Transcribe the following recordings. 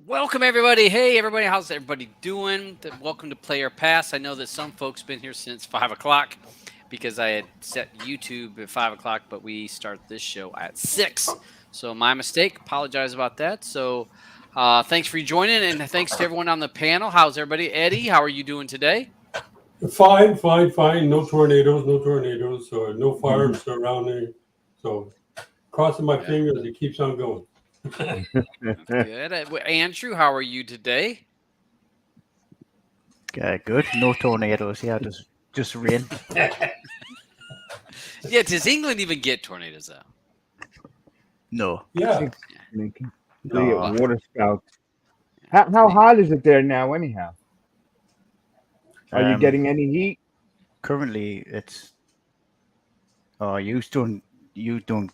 Welcome everybody. Hey everybody, how's everybody doing? Welcome to Player Pass. I know that some folks been here since 5 o'clock because I had set YouTube at 5 o'clock, but we start this show at 6. So my mistake. Apologize about that. So thanks for joining, and thanks to everyone on the panel. How's everybody? Eddie, how are you doing today? Fine, fine, fine. No tornadoes, no tornadoes, so no fires surrounding. So crossing my fingers, it keeps on going. Good. Andrew, how are you today? Good. No tornadoes. Yeah, just rain. Yeah, does England even get tornadoes though? No. Yeah. Water spouts. How hot is it there now, anyhow? Are you getting any heat? Currently, it's. Oh, you don't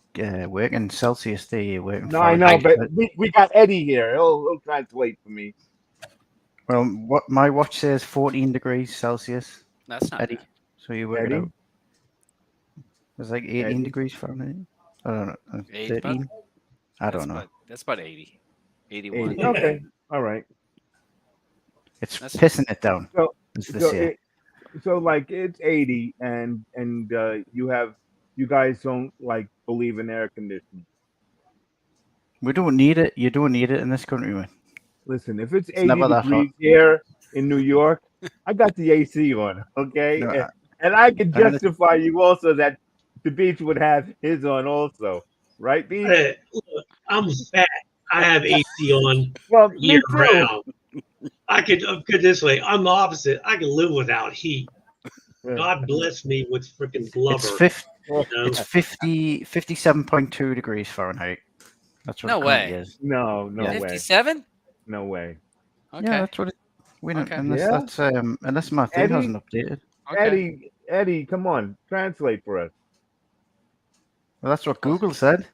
work in Celsius. They work in No, I know, Fahrenheit. but we got Eddie here. He'll translate for me. Well, what my watch says 14 degrees Celsius. That's not Eddie. bad. So you work Eddie? it out. It's like 18 Eddie? degrees Fahrenheit. I don't know. 80 bucks? 13. I don't know. That's about 80. 81. 80. Okay, all right. It's That's- pissing it down. So, As they so, say. like it's 80, and you guys don't like believe in air conditioning. We don't need it. You don't need it in this country, man. Listen, if it's 80 never that hot. degrees here in New York, I got the AC on, okay? No, and I can I'm gonna- justify you also that the beach would have his on also, right, Beach? Hey, look, I'm fat. I have AC on Well, me year too. round. I could put it this way. I'm the opposite. I can live without heat. God bless me with freaking blubber. It's 50. you know? It's 57.2 degrees Fahrenheit. That's what No it currently way. is. No way. 57? No way. Okay. Yeah, that's what it. We don't, Okay. unless Yeah. that's unless my thing Eddie? hasn't updated. Okay. Eddie, come on, translate for us. Well, that's what Google said.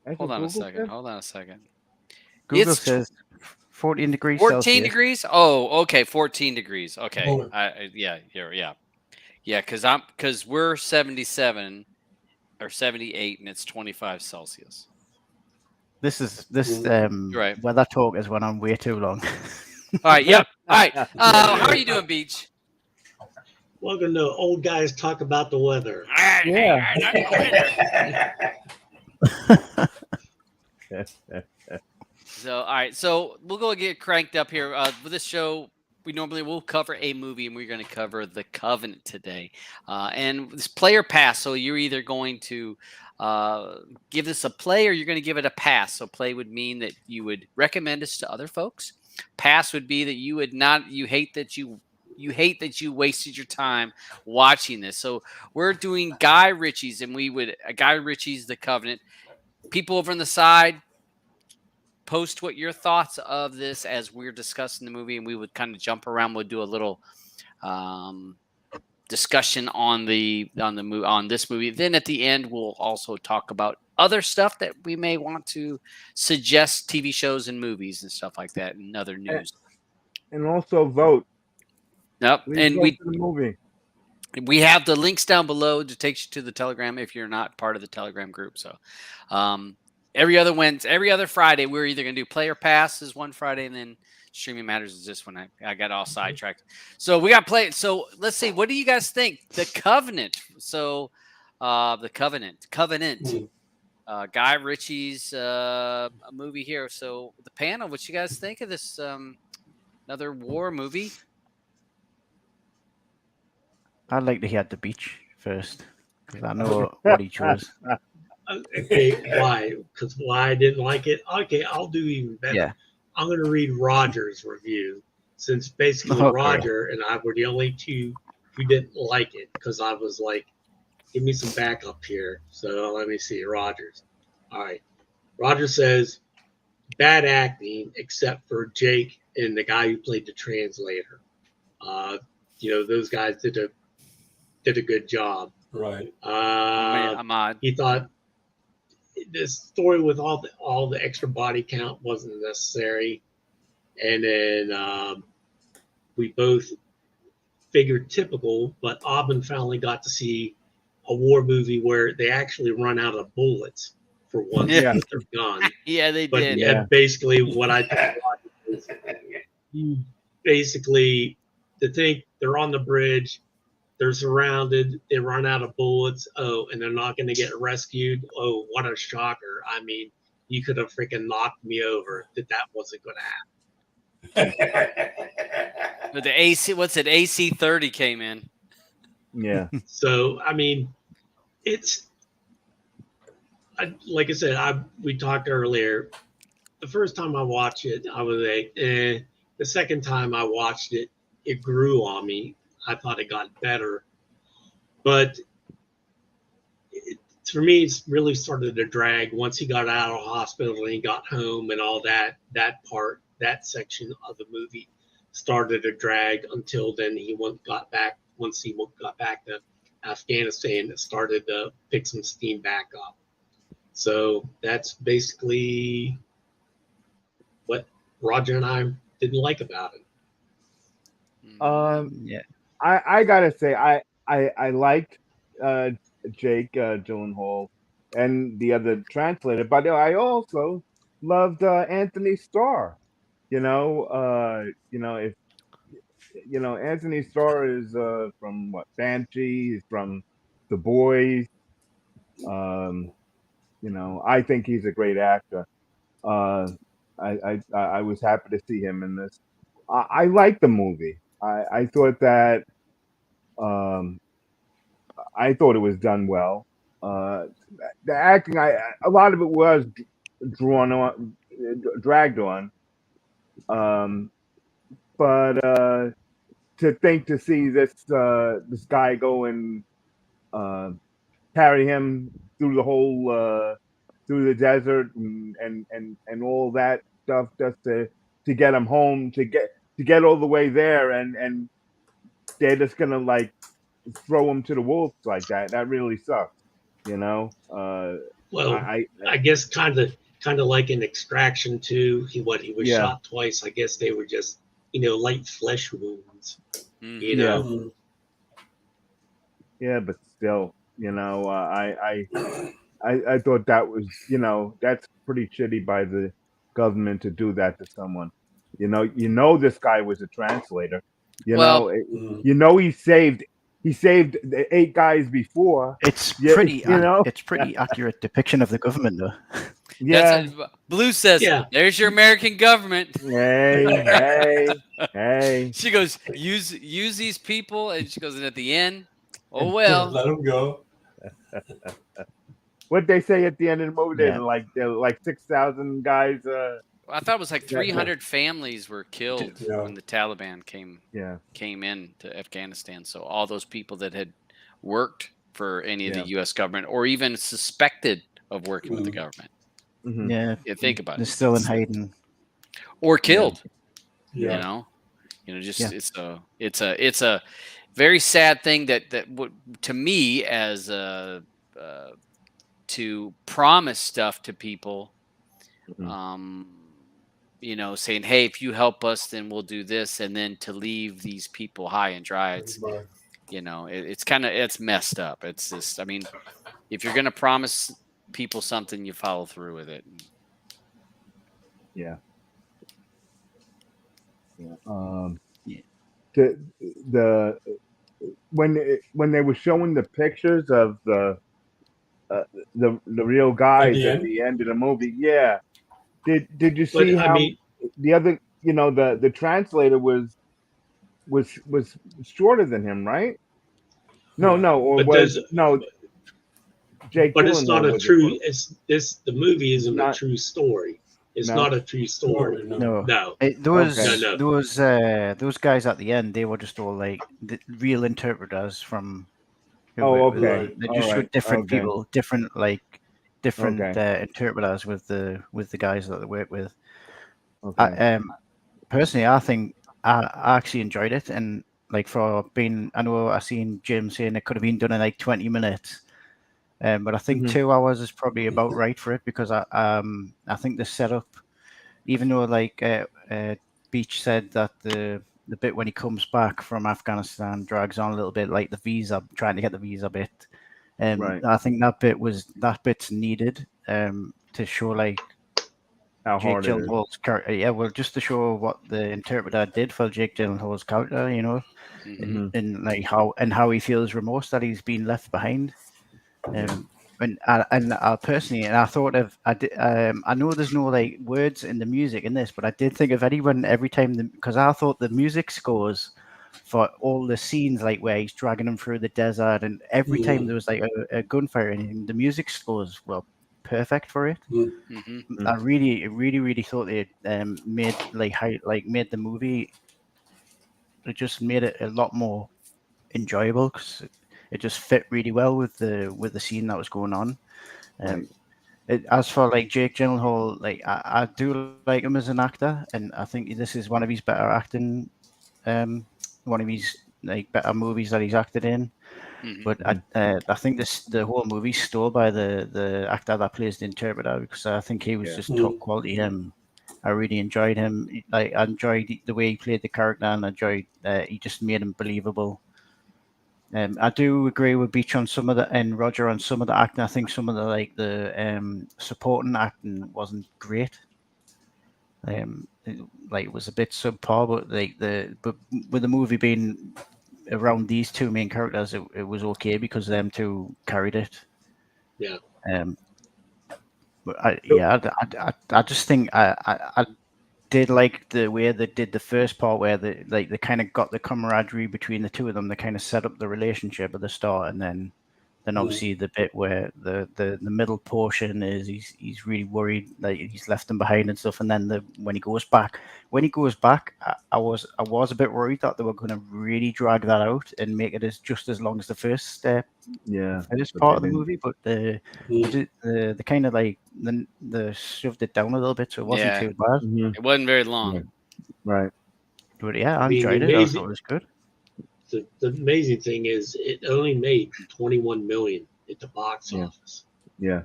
That's Hold what on a Google second. said? Hold on a second. Google It's says 14 degrees 14 Celsius. degrees? Oh, okay. 14 degrees. Okay. Oh. Yeah. Yeah, because we're 77 or 78 and it's 25 Celsius. This Right. weather talk is when I'm way too long. All right. Yep. All right. How are you doing, Beach? Welcome to Old Guys Talk About the Weather. So, all right. So we'll go get cranked up here. With this show, we normally will cover a movie, and we're going to cover The Covenant today. And this player pass. So you're either going to give this a play or you're going to give it a pass. So play would mean that you would recommend us to other folks. Pass would be that you would not. You hate that you wasted your time watching this. So we're doing Guy Ritchie's, and we would Guy Ritchie's The Covenant. People over on the side, post what your thoughts of this as we're discussing the movie, and we would kind of jump around. We'll do a little discussion on this movie. Then at the end, we'll also talk about other stuff that we may want to suggest, TV shows and movies and stuff like that, and other news. And also vote. Yep, Please and vote for the movie. we have the links down below to take you to the Telegram if you're not part of the Telegram group. So every other Friday, we're either going to do Player Pass is one Friday, and then Streaming Matters is this one. I got all sidetracked. So we got play. So let's see. What do you guys think? The Covenant. So the Covenant. Guy Ritchie's movie here. So the panel, what you guys think of this another war movie? I'd like to hear the beach first because I know what he chose. Okay, why? Because why I didn't like it? Okay, I'll do even better. Yeah. I'm going to read Roger's review, since basically Okay. Roger and I were the only two who didn't like it, because I was like, give me some backup here. So let me see, Roger's. All right. Roger says, bad acting except for Jake and the guy who played the translator. Those guys did a good job. Right. Ahmad. He thought this story with all the extra body count wasn't necessary, and then we both figured typical, but Aubin finally got to see a war movie where they actually run out of bullets for once Yeah. with their gun. Yeah, they But did. Yeah. basically what I thought Roger basically to think they're on the bridge, they're surrounded, they run out of bullets. Oh, and they're not going to get rescued. Oh, what a shocker! I mean, you could have freaking knocked me over that wasn't going to happen. But the AC, what's it? AC-30 came in. Yeah. So I mean, it's like I said. We talked earlier. The first time I watched it, I was like, eh. The second time I watched it, it grew on me. I thought it got better, but for me, it's really started to drag once he got out of the hospital and he got home and all that. That part, that section of the movie, started to drag until then. Once he got back to Afghanistan, it started to pick some steam back up. So that's basically what Roger and I didn't like about it. Yeah. I gotta say, I liked Jake Gyllenhaal and the other translator, but I also loved Anthony Starr. If Anthony Starr is from what, Banshee, he's from The Boys. I think he's a great actor. I was happy to see him in this. I liked the movie. I thought that I thought it was done well. The acting, a lot of it was dragged on. But to see this guy go and carry him through the whole through the desert and all that stuff just to get him home, to get all the way there, and they're just gonna like throw him to the wolves like that really sucks. Well, I guess kind of like in Extraction too. He was shot twice. I guess they were just light flesh wounds. Mm-hmm. Yeah, but still, I thought that was, that's pretty shitty by the government to do that to someone. This guy was a translator. He saved the 8 guys before. It's pretty it's pretty accurate depiction of the government though. Yeah. Blue says, there's your American government. Hey. She goes, use these people, and she goes, and at the end, oh well. Let them go. What they say at the end of the movie, they're like 6,000 guys. I thought it was like 300 families were killed when the Taliban came in to Afghanistan. So all those people that had worked for any of the U.S. government or even suspected of working with the government. Mm-hmm. Yeah, think about they're it. Still in hiding or killed. Yeah. It's a very sad thing that would, to me, as to promise stuff to people. Saying, hey, if you help us, then we'll do this. And then to leave these people high and dry, it's messed up. It's just, I mean, if you're going to promise people something, you follow through with it. Yeah. When they were showing the pictures of the real guys at the end of the movie, did you see how the other, the translator was shorter than him, right? Jake. But it's not a true. The movie isn't a true story. It's not a true story. No. Those guys at the end, they were just all like the real interpreters from. They just showed different people, different interpreters with the guys that they work with. Personally, I think I actually enjoyed it, and I know I seen Jim saying it could have been done in like 20 minutes, but I think 2 hours is probably about right for it, because I think the setup, even though Beach said that the bit when he comes back from Afghanistan drags on a little bit, like the visa, trying to get the visa bit. I think that bit's needed to show how Jake hard it is. Gyllenhaal's character. Yeah, well, just to show what the interpreter did for Jake Gyllenhaal's character, Mhm. and like how he feels remorse that he's been left behind. And I personally, and I thought of, I know there's no like words in the music in this, but I did think of anyone every time because I thought the music scores for all the scenes, like where he's dragging him through the desert, and every time there was like a gunfire, or anything, the music scores were perfect for it. Mhm. I really thought they made made the movie. It just made it a lot more enjoyable because it just fit really well with the scene that was going on. Um, as for like Jake Gyllenhaal, like I do like him as an actor, and I think this is one of his better acting, one of his like better movies that he's acted in. Mhm. But I think the whole movie's stole by the actor that plays the interpreter because I think he was just top quality. I really enjoyed him. Like I enjoyed the way he played the character, and I enjoyed he just made him believable. I do agree with Beach on some of the and Roger on some of the acting. I think some of the supporting acting wasn't great. It was a bit subpar, but with the movie being around these two main characters, it was okay because them two carried it. Yeah. But I just think I did like the way they did the first part where they kind of got the camaraderie between the two of them. They kind of set up the relationship at the start, and then obviously the bit where the middle portion is he's really worried like he's left them behind and stuff. And then when he goes back, I was a bit worried that they were going to really drag that out and make it as just as long as the first first but part they of the didn't. movie. But the kind of like the shoved it down a little bit, so it wasn't Yeah. too bad. Mhm. It wasn't very long. Right. But yeah, I I mean, the enjoyed it. I amazing- thought it was good. The amazing thing is it only made 21 million at the box Yeah. office. Yeah.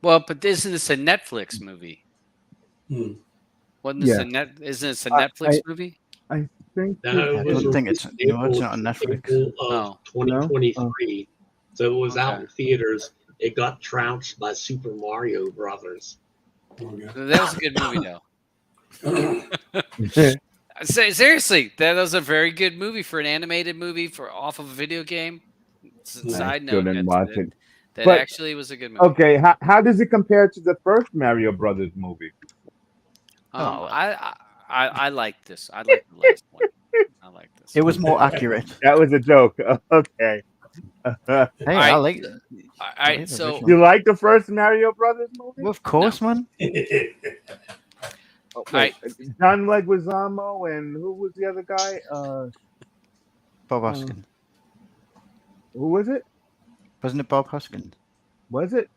Well, but isn't this a Netflix movie? Wasn't this Yeah. isn't this a I- Netflix movie? I think No, I it was don't think it's released no, it's not on Netflix. April of Oh. 2023. So it was out Okay. in theaters. It got trounced by Super Mario Brothers. That was a good movie, though. Seriously, that was a very good movie for an animated movie off of a video game. Side still note, didn't watch it. that But- actually was a good movie. Okay, how does it compare to the first Mario Brothers movie? Oh, I like this. I like the last one. I like this. It was more accurate. That was a joke. Okay. Hey, I like. All right, the so original. You like the first Mario Brothers movie? Well, of course, man. Wait, John Leguizamo and who was the other guy? Bob Hoskins. Who was it? Wasn't it Bob Hoskins? Was it?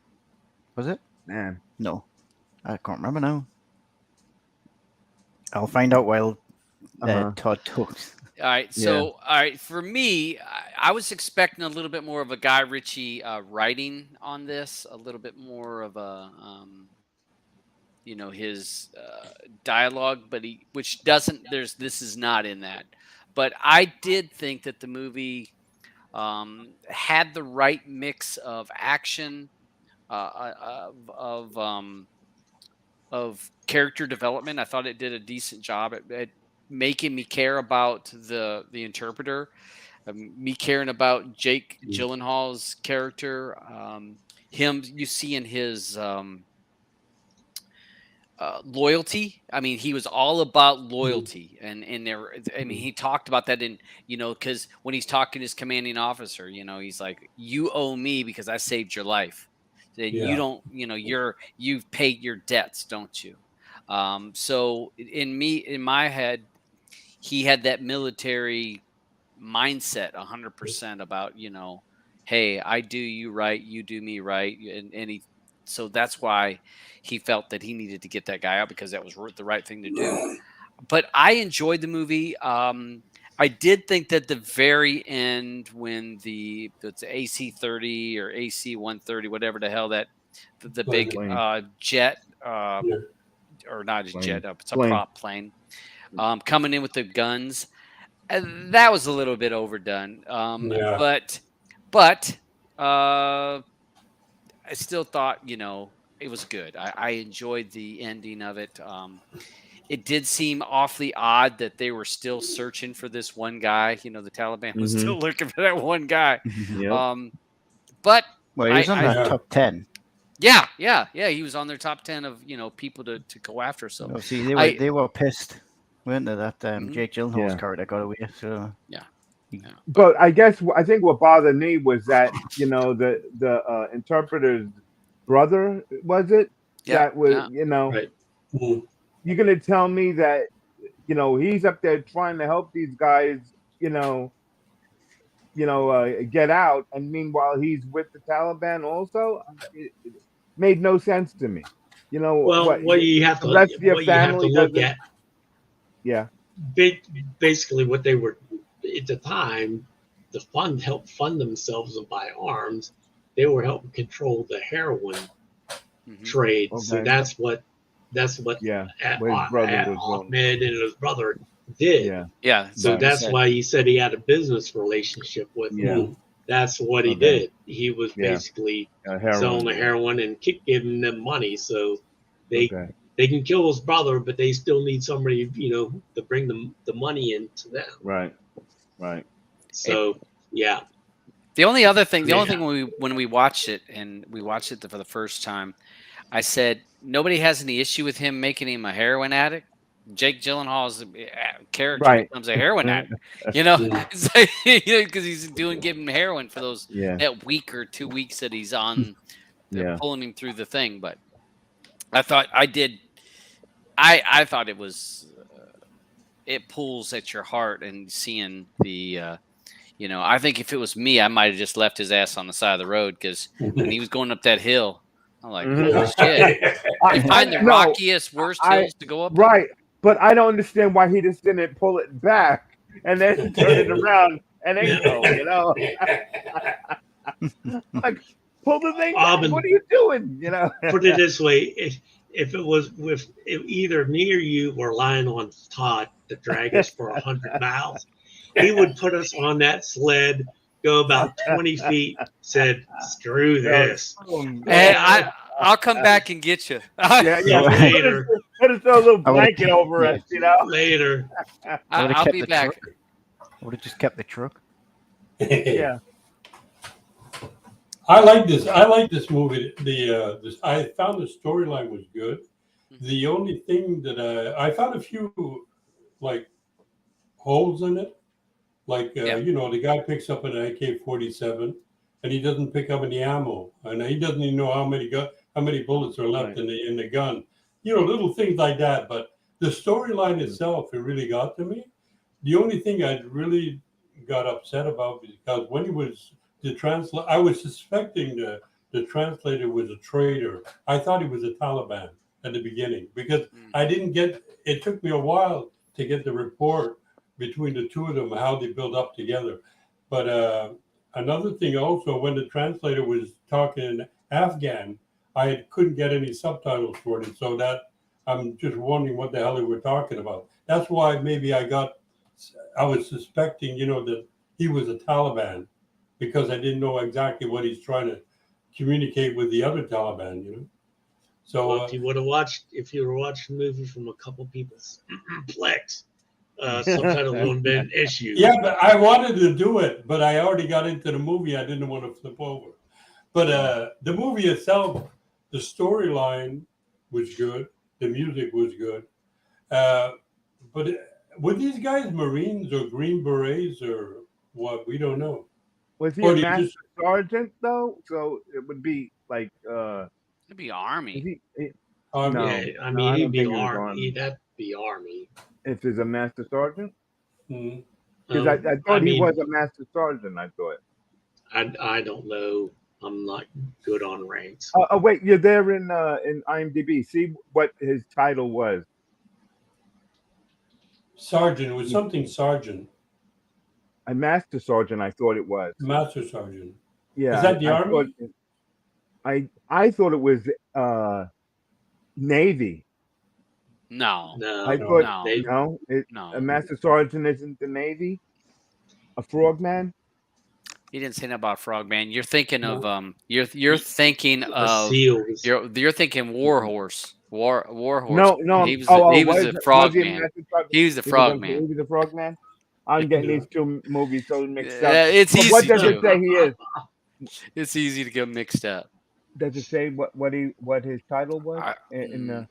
Was it? Man. No, I can't remember now. I'll find out while Todd talks. all right, so all right, for me, I was expecting a little bit more of a Guy Ritchie writing on this, a little bit more of a his dialogue, but which doesn't. This is not in that, but I did think that the movie had the right mix of action, of character development. I thought it did a decent job at making me care about the interpreter, me caring about Jake Gyllenhaal's character, him you see in his loyalty. I mean, he was all about loyalty, and there. I mean, he talked about that in because when he's talking to his commanding officer, he's like, "You owe me because I saved your life. That you don't, you've paid your debts, don't you?" So in my head, he had that military mindset 100% about hey, I do you right, you do me right, and so that's why he felt that he needed to get that guy out because that was the right thing to do. But I enjoyed the movie. I did think that the very end when it's AC-30 or AC-130, whatever the hell that the big jet or not a jet, it's a prop plane coming in with the guns. That was a little bit overdone. But I still thought, it was good. I enjoyed the ending of it. It did seem awfully odd that they were still searching for this one guy. You know, the Taliban was Mhm. still looking for that one guy. Yep. But Well, he was on that Yeah. top 10. yeah, he was on their top 10 of people to go after. So Obviously, I- they were pissed, weren't they? That Mhm. Jake Gyllenhaal's Yeah. character got away. So But I think what bothered me was that the interpreter's brother, was it, that was Right. Mhm. you're gonna tell me that he's up there trying to help these guys get out, and meanwhile he's with the Taliban also. It made no sense to me. Well, what you have to the rest of your what you have to family look doesn't. at Yeah. basically what they were at the time. The fund helped fund themselves and buy arms. They were helping control the heroin Mhm. trade. So Okay. that's what Yeah. What his brother was doing. Ahmed and his brother did. Yeah. yeah, So like I that's said. why he said he had a business relationship with Yeah. them. That's what he Okay. did. He was Yeah. basically Heroin. selling the heroin and giving them money. So they Okay. they can kill his brother, but they still need somebody, to bring them the money into them. Right. Right. So yeah. The only other thing, Yeah. when we watched it and we watched it for the first time, I said nobody has any issue with him making him a heroin addict. Jake Gyllenhaal's character Right. becomes a heroin addict, Yeah. It's like, because he's giving him heroin for Yeah. that week or 2 weeks that he's on, Yeah. pulling him through the thing. But I thought I thought it was it pulls at your heart and seeing the. I think if it was me, I might have just left his ass on the side of the road because when he was going up that hill, I'm like, Mhm. holy shit. You find the No, rockiest, worst hills to go up. Right. But I don't understand why he just didn't pull it back and then turn it around and then go, like, pull the thing back. And What are you doing? put it this way: if it was if either me or you were lying on Todd to drag us for 100 miles, he would put us on that sled, go about 20 feet, said, "Screw this." Hey, I'll come back and get you. Yeah. Later. Put us a little I would've- blanket over us, Later. I would have I'll kept be the back. truck. I would have just kept the truck. Yeah. I like this. I like this movie. I found the storyline was good. The only thing that I found a few like holes in it, like the guy picks up an AK-47 and he doesn't pick up any ammo, and he doesn't even know how many bullets are left in the gun. Little things like that. But the storyline itself, it really got to me. The only thing I really got upset about because when he was the translator, I was suspecting the translator was a traitor. I thought he was a Taliban at the beginning because I didn't get. It took me a while to get the report between the two of them how they build up together. But another thing also, when the translator was talking in Afghan, I couldn't get any subtitles for it, so that I'm just wondering what the hell they were talking about. That's why maybe I was suspecting, that he was a Taliban because I didn't know exactly what he's trying to communicate with the other Taliban. So Well, if you were watching the movie from a couple people's plex, subtitles wouldn't have been an issue. yeah, but I wanted to do it, but I already got into the movie. I didn't want to flip over. But the movie itself, the storyline was good. The music was good. But were these guys Marines or Green Berets or what? We don't know. Was he Or a do you master just- sergeant though? So it would be like It'd be Army. Um, No. Yeah, I no, mean, I he'd don't be think it was Army. Army. That'd be Army. if he's a master sergeant? mm. Because I thought I he mean, was a master sergeant. I thought. I don't know. I'm not good on ranks. Oh, wait, you're there in IMDb. See what his title was. Sergeant, it was something sergeant, A master sergeant. I thought it was. master sergeant. Yeah. Is that the Army? I thought it was Navy. No. No, I no, thought no. no. No. A master sergeant isn't the Navy. A frogman. He didn't say nothing about Frogman. You're thinking of you're thinking The of seals. you're thinking Warhorse. Warhorse. No. He was Oh, he was was a it? Was he a Frogman. Master Frog? He was the He was Frogman. he was a Frogman. I'm getting these two movies so mixed up. It's But what easy does it to. say he is? It's easy to get mixed up. Does it say what his title was in the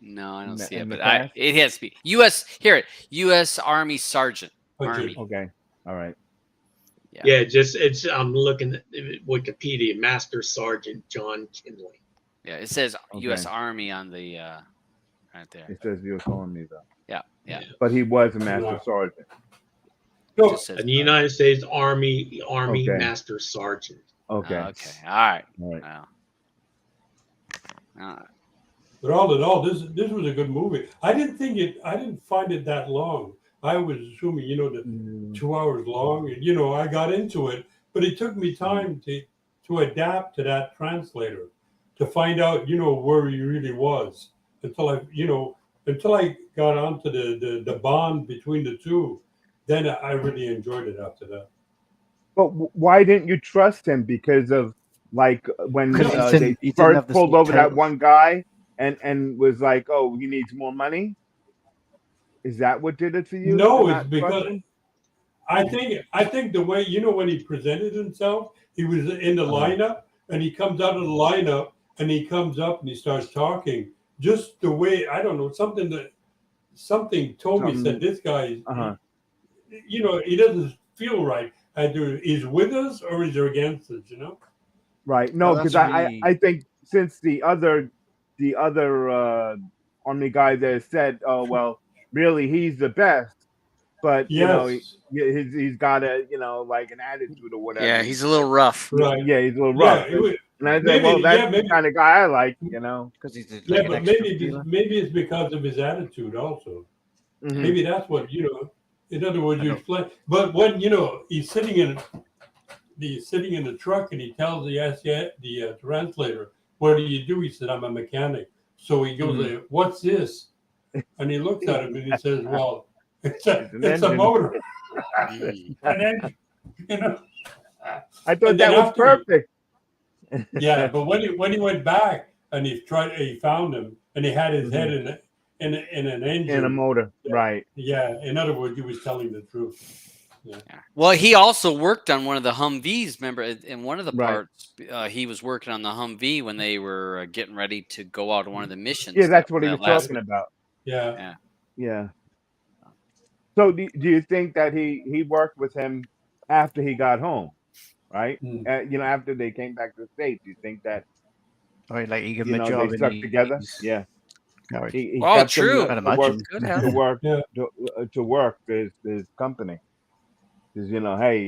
No, I don't see in it, the but past? it has to be U.S. Hear it, U.S. Army Sergeant. Sergeant. Army. Okay, all right. Yeah, it's. I'm looking at Wikipedia. Master Sergeant John Kinley. Yeah, it says Okay. U.S. Army on the right there. It says U.S. Army though. Yeah. But he was a master sergeant. No, Just says In the United States Army Okay. Master Sergeant. Okay. Okay. All right. All right. Wow. All right. but all in all, this was a good movie. I didn't find it that long. I was assuming, that 2 hours long, and I got into it, but it took me time to adapt to that translator, to find out, where he really was, until I got onto the bond between the two. Then I really enjoyed it after that. But why didn't you trust him? Because of like when Because they he didn't first have the pulled over that subtitles. one guy and was like, "Oh, he needs more money." Is that what did it to you? No, to it's not trust because him? I think the way, when he presented himself, he was in the lineup, and he comes out of the lineup, and he comes up and he starts talking. Just the way, I don't know, something told me, said this guy, he doesn't feel right. Either he's with us or he's against us. Right. No, Well, because that's really- I think since the other army guy there said, "Oh well, really he's the best," but Yes. he's got a like an attitude or whatever. Yeah, he's a little rough. Right. Yeah, he's a little Yeah, rough. it was, and I said, maybe- well, that's yeah, maybe- the kind of guy I like. Because he's like yeah, an but extra maybe dealer. maybe it's because of his attitude also. Mhm. Maybe that's what In other words, I you know. explain. But when he's sitting in the truck, and he tells the translator, "What do you do?" He said, "I'm a mechanic." So he goes, "What's this?" And he looks at him and he says, "Well, it's a an engine." motor, Mm. an engine." I thought And that then was after- perfect. Yeah, but when he went back and he found him, and he had his head in an engine. In a motor, right? Yeah, in other words, he was telling the truth. Yeah. Well, he also worked on one of the Humvees. Remember, in one of the Right. parts, he was working on the Humvee when they were getting ready to go out on one of the missions. Yeah, that's what he that was last talking about. Yeah. Yeah. So do you think that he worked with him after he got home, right? After they came back to the States, do you think that Or like he gave him a they job stuck in together? his Yeah. garage. He Oh, kept true. him I'd to imagine. work Good to hell. work Yeah. to work his company. Because hey,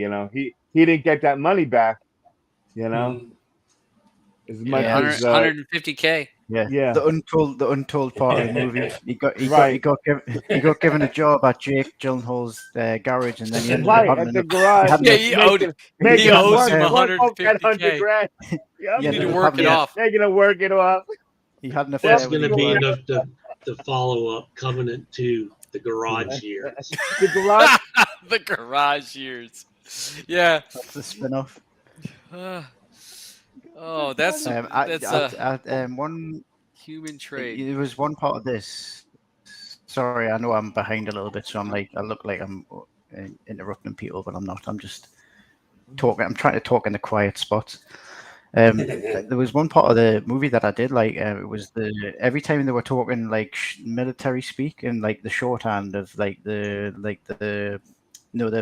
he didn't get that money back, as much Yeah, as 150K. Yeah. The untold part of the movie. He got given a job at Jake Gyllenhaal's garage, and then he ended up right having at the enough- garage. Yeah, he owed making he owes work- him work off that 150K. $100,000. he You ended need to up work having it a- off. They're gonna work it off. He had an affair That's with going to his be wife. enough to follow up Covenant 2, the garage years. The garage. The garage years. Yeah. That's the spin-off. Oh, that's One. human trait. There was one part of this. Sorry, I know I'm behind a little bit, so I look like I'm interrupting people, but I'm not. I'm just talking. I'm trying to talk in the quiet spots. There was one part of the movie that I did like. It was every time they were talking like military speak and like the shorthand of they're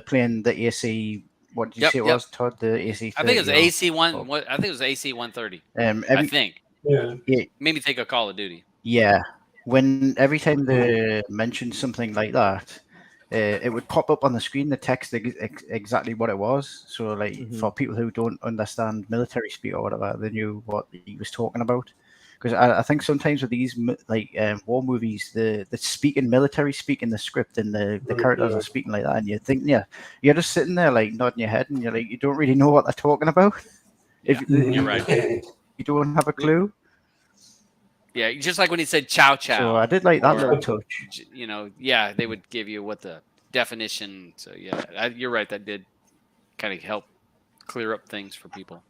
playing the AC. What did you say it was, Todd? The AC. I think it was 30 or- AC1. What I think it was AC 130. I every, think. Yeah. Made me think of Call of Duty. Yeah, every time they mentioned something like that, it would pop up on the screen, the text exactly what it was. So, like for people who don't understand military speak or whatever, they knew what he was talking about. Because I think sometimes with these war movies, the speaking military speak in the script and the characters are speaking like that, and you think you're just sitting there like nodding your head, and you're like you don't really know what they're talking about. Yeah, you're right. You don't have a clue. Yeah, just like when he said "chow chow." So I did like that little touch. Yeah, they would give you what the definition. So yeah, you're right. That did kind of help clear up things for people.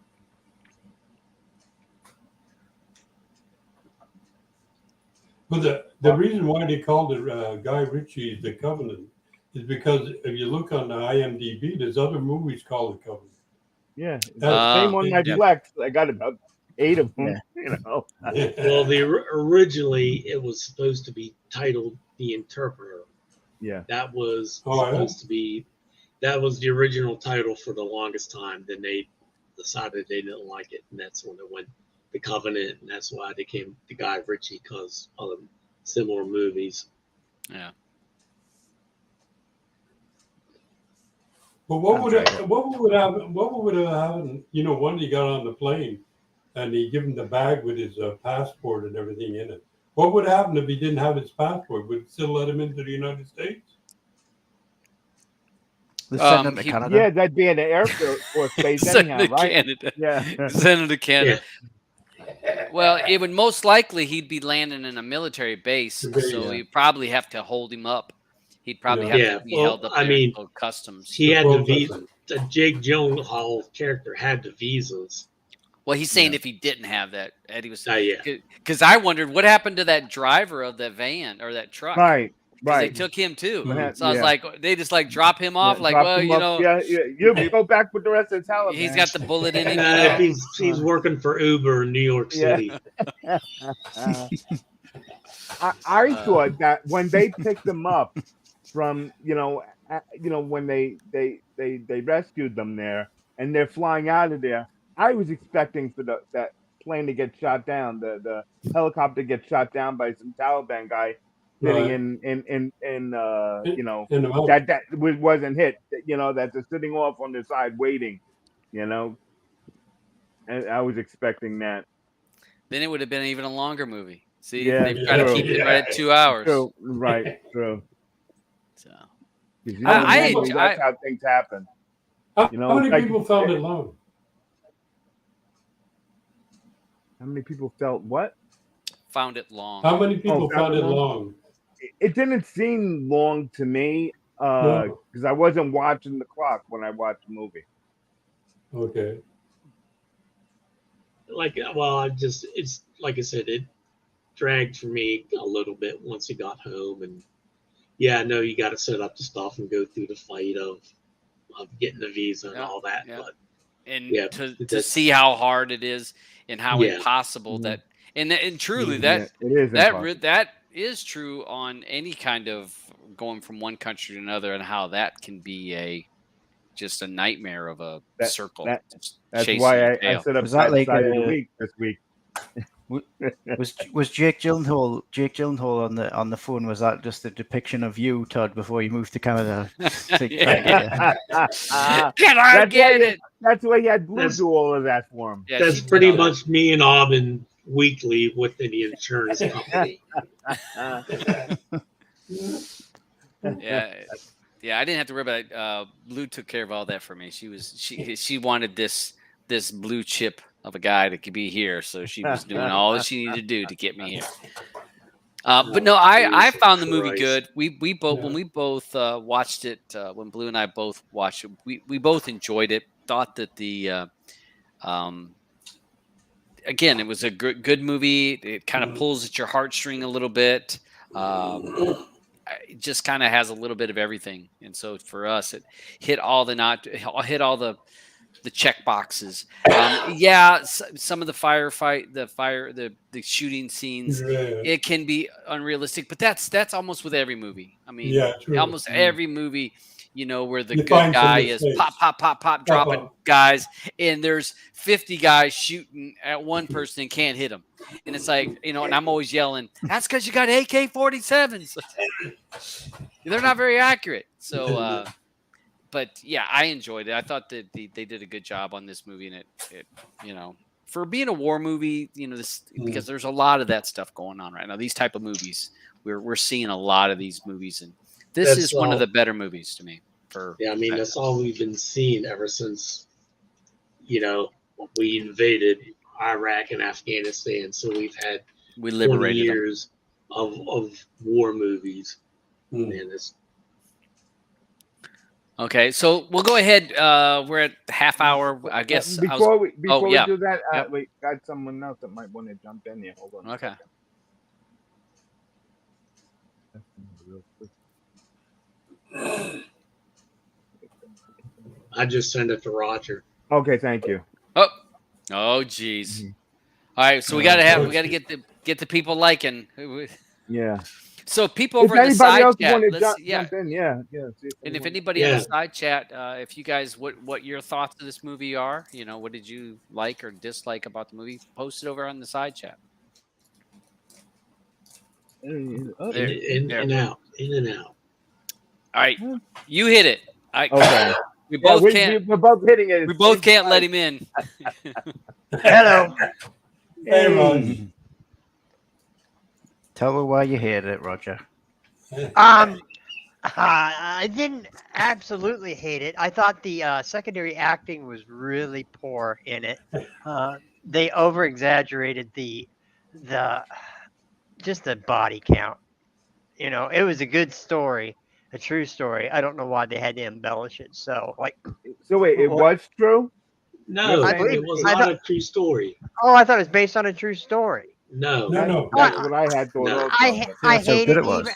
But the reason why they called it Guy Ritchie's The Covenant is because if you look on the IMDb, there's other movies called The Covenant. Yeah, That's- same on my yeah. Plex. I got about 8 of them. Yeah. You know. Well, originally it was supposed to be titled The Interpreter. Yeah. That was Oh, yeah? supposed to be, that was the original title for the longest time. Then they decided they didn't like it, and that's when it went The Covenant, and that's why they came the Guy Ritchie, because of the similar movies. Yeah. But what would Enjoyed it. have happened? You know, when he got on the plane and he gave him the bag with his passport and everything in it. What would happen if he didn't have his passport? Would it still let him into the United States? They sent him to he- Canada. Yeah, that'd be in the Air Force Base Send anyhow, it to right? Canada. Yeah. Send it to Canada. Well, it would most likely he'd be landing in a military base, Base, so yeah. you'd probably have to hold him up. He'd probably Yeah. have Yeah, to be well, held up I there mean, until customs. He had the Well, visa. The Jake Gyllenhaal character had the visas. Well, he's saying Yeah. if he didn't have that, Eddie was Yeah. because I wondered what happened to that driver of the van or that truck. Right. 'Cause Right. they took him too. Mhm. So I was Yeah. like, they just like drop him off, Yeah, like, drop well, him you up. know, Yeah, you go back with the rest of the Taliban. he's got the bullet in him. You If know? he's working for Uber in New York Yeah. City. I thought that when they picked them up from when they rescued them there and they're flying out of there, I was expecting for that plane to get shot down, the helicopter get shot down by some Taliban guy sitting Right. in In the mountain. that wasn't hit, that they're sitting off on the side waiting, and I was expecting that. Then it would have been even a longer movie. See, Yeah, they try to true. keep it right at 2 hours. True, right, true. So 'Cause you I- know, I- normally that's how things happen. How, You know, how many it's like- people found it long? How many people felt what? found it long. How many people found found it it long? It didn't seem long to me No. because I wasn't watching the clock when I watched the movie. Okay. It's like I said, it dragged for me a little bit once he got home, and yeah, I know you got to set up the stuff and go through the fight of getting the visa and Yeah, all that, yeah. but And Yeah, to that's- see how hard it is and how Yeah. impossible Mhm. that and truly Yeah, that it is impossible. that is true on any kind of going from one country to another, and how that can be just a nightmare of a That- circle. that- just That's chasing why your I tail. set up Was that that like side of the a- week this week. Was Jake Gyllenhaal on the phone? Was that just a depiction of you, Todd, before you moved to Canada? Yeah. Ah, Can I That's get why- it? that's why you had Blue That's- do all of that for him. Yeah, that's she did pretty all that. much me and Aubin weekly within the insurance company. Yeah, I didn't have to worry about it. Blue took care of all that for me. She wanted this blue chip of a guy that could be here, so she was doing all that she needed to do to get me here. But no, I Jesus found the movie Christ. good. We both Yeah. when we both watched it, when Blue and I both watched it, we both enjoyed it. Thought that the again, it was a good movie. It kind of pulls at your heartstring a little bit. It just kind of has a little bit of everything, and so for us, it hit all the check boxes. Some of the shooting scenes, Yeah. it can be unrealistic, but that's almost with every movie. I mean, Yeah, true. almost every movie, where the You good find some guy is mistakes. pop, dropping Pop. guys, and there's 50 guys shooting at one person and can't hit him. And it's like, and I'm always yelling, that's because you got AK-47s. They're not very accurate. So, but yeah, I enjoyed it. I thought that they did a good job on this movie, and it for being a war movie, because there's a lot of that stuff going on right now. These type of movies, we're seeing a lot of these movies, and this That's is one of all. the better movies to me. Yeah, I mean, that's all we've been seeing ever since, we invaded Iraq and Afghanistan. So we've had we 20 liberated them. years of war movies. Hmm. And it's Okay, so we'll go ahead. We're at half hour. I guess. Before we yeah. do that, Yep. we got someone else that might want to jump in here. Hold on. a Okay. second. I just sent it to Roger. Okay, thank you. Oh, geez. Mhm. All right, so we gotta get the people liking. Yeah. So people If over in the anybody side else chat, want to let's jump in, yeah. See and if anyone- anybody in Yeah. the side chat, if you guys what your thoughts of this movie are, what did you like or dislike about the movie? Post it over on the side chat. Oh, There. In and out. In and out. All right, you hit it. Okay. We Yeah, both can't. we're both hitting it. We both can't let him in. Hello. Hey, Ron. Hey. Tell me why you hated it, Roger. I didn't absolutely hate it. I thought the secondary acting was really poor in it. They over exaggerated the just the body count. It was a good story, a true story. I don't know why they had to embellish it. So So wait, it was true? No, I it believe- was I not thought- a true story. I thought it was based on a true story. No. No. That's what I had thought. No. also, I but- I That's how hate good it it was. even.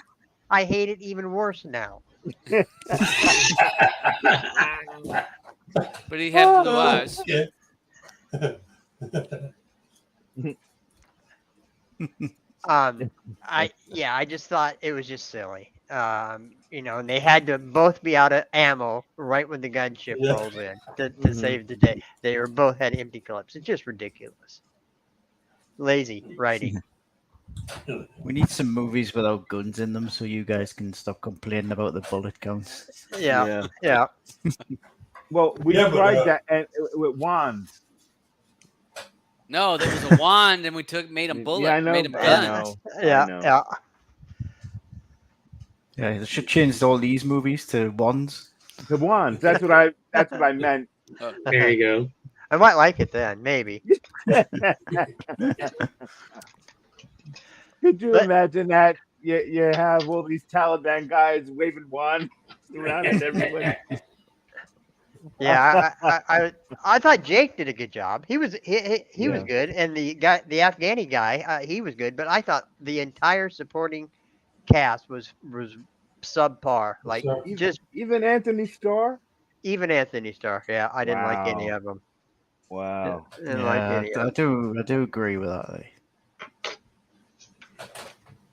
I hate it even worse now. But he had blue eyes. Yeah. I just thought it was just silly. And they had to both be out of ammo right when the gunship Yeah. rolls in to Mhm. save the day. They were both had empty clips. It's just ridiculous. Lazy writing. We need some movies without guns in them so you guys can stop complaining about the bullet counts. Yeah. Well, we Yeah, but, tried that and with wands. No, there was a wand, and we made him bullet, Yeah, I know. made him I guns. know. I Yeah. know. Yeah. Yeah, they should change all these movies to wands. The wands. That's what I meant. There you go. I might like it then, maybe. Could you But- imagine that? You have all these Taliban guys waving wands around and everywhere. Yeah, I thought Jake did a good job. He was he was Yeah. good, and the Afghani guy, he was good. But I thought the entire supporting cast was subpar. Like So- just Even Anthony Starr. even Anthony Starr. Yeah, I didn't like any Wow. of them. Wow. Didn't like Yeah, any of I them. do agree with that.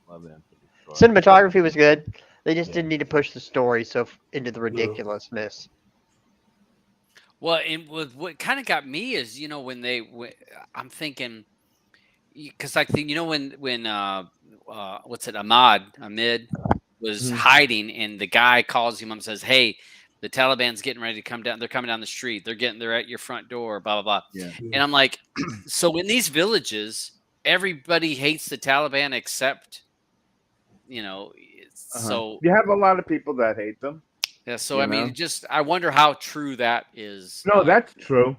Love Anthony Starr. Cinematography was good. They just didn't need to push the story into the ridiculousness. Well, and what kind of got me is, I'm thinking, because I think, when Ahmad was Mhm. hiding, and the guy calls him up and says, "Hey, the Taliban's getting ready to come down. They're coming down the street. They're at your front door." Blah blah blah. Yeah. And I'm like, so in these villages, everybody hates the Taliban except, so You have a lot of people that hate them. yeah. So You I mean, know? I wonder how true that is. No, that's true.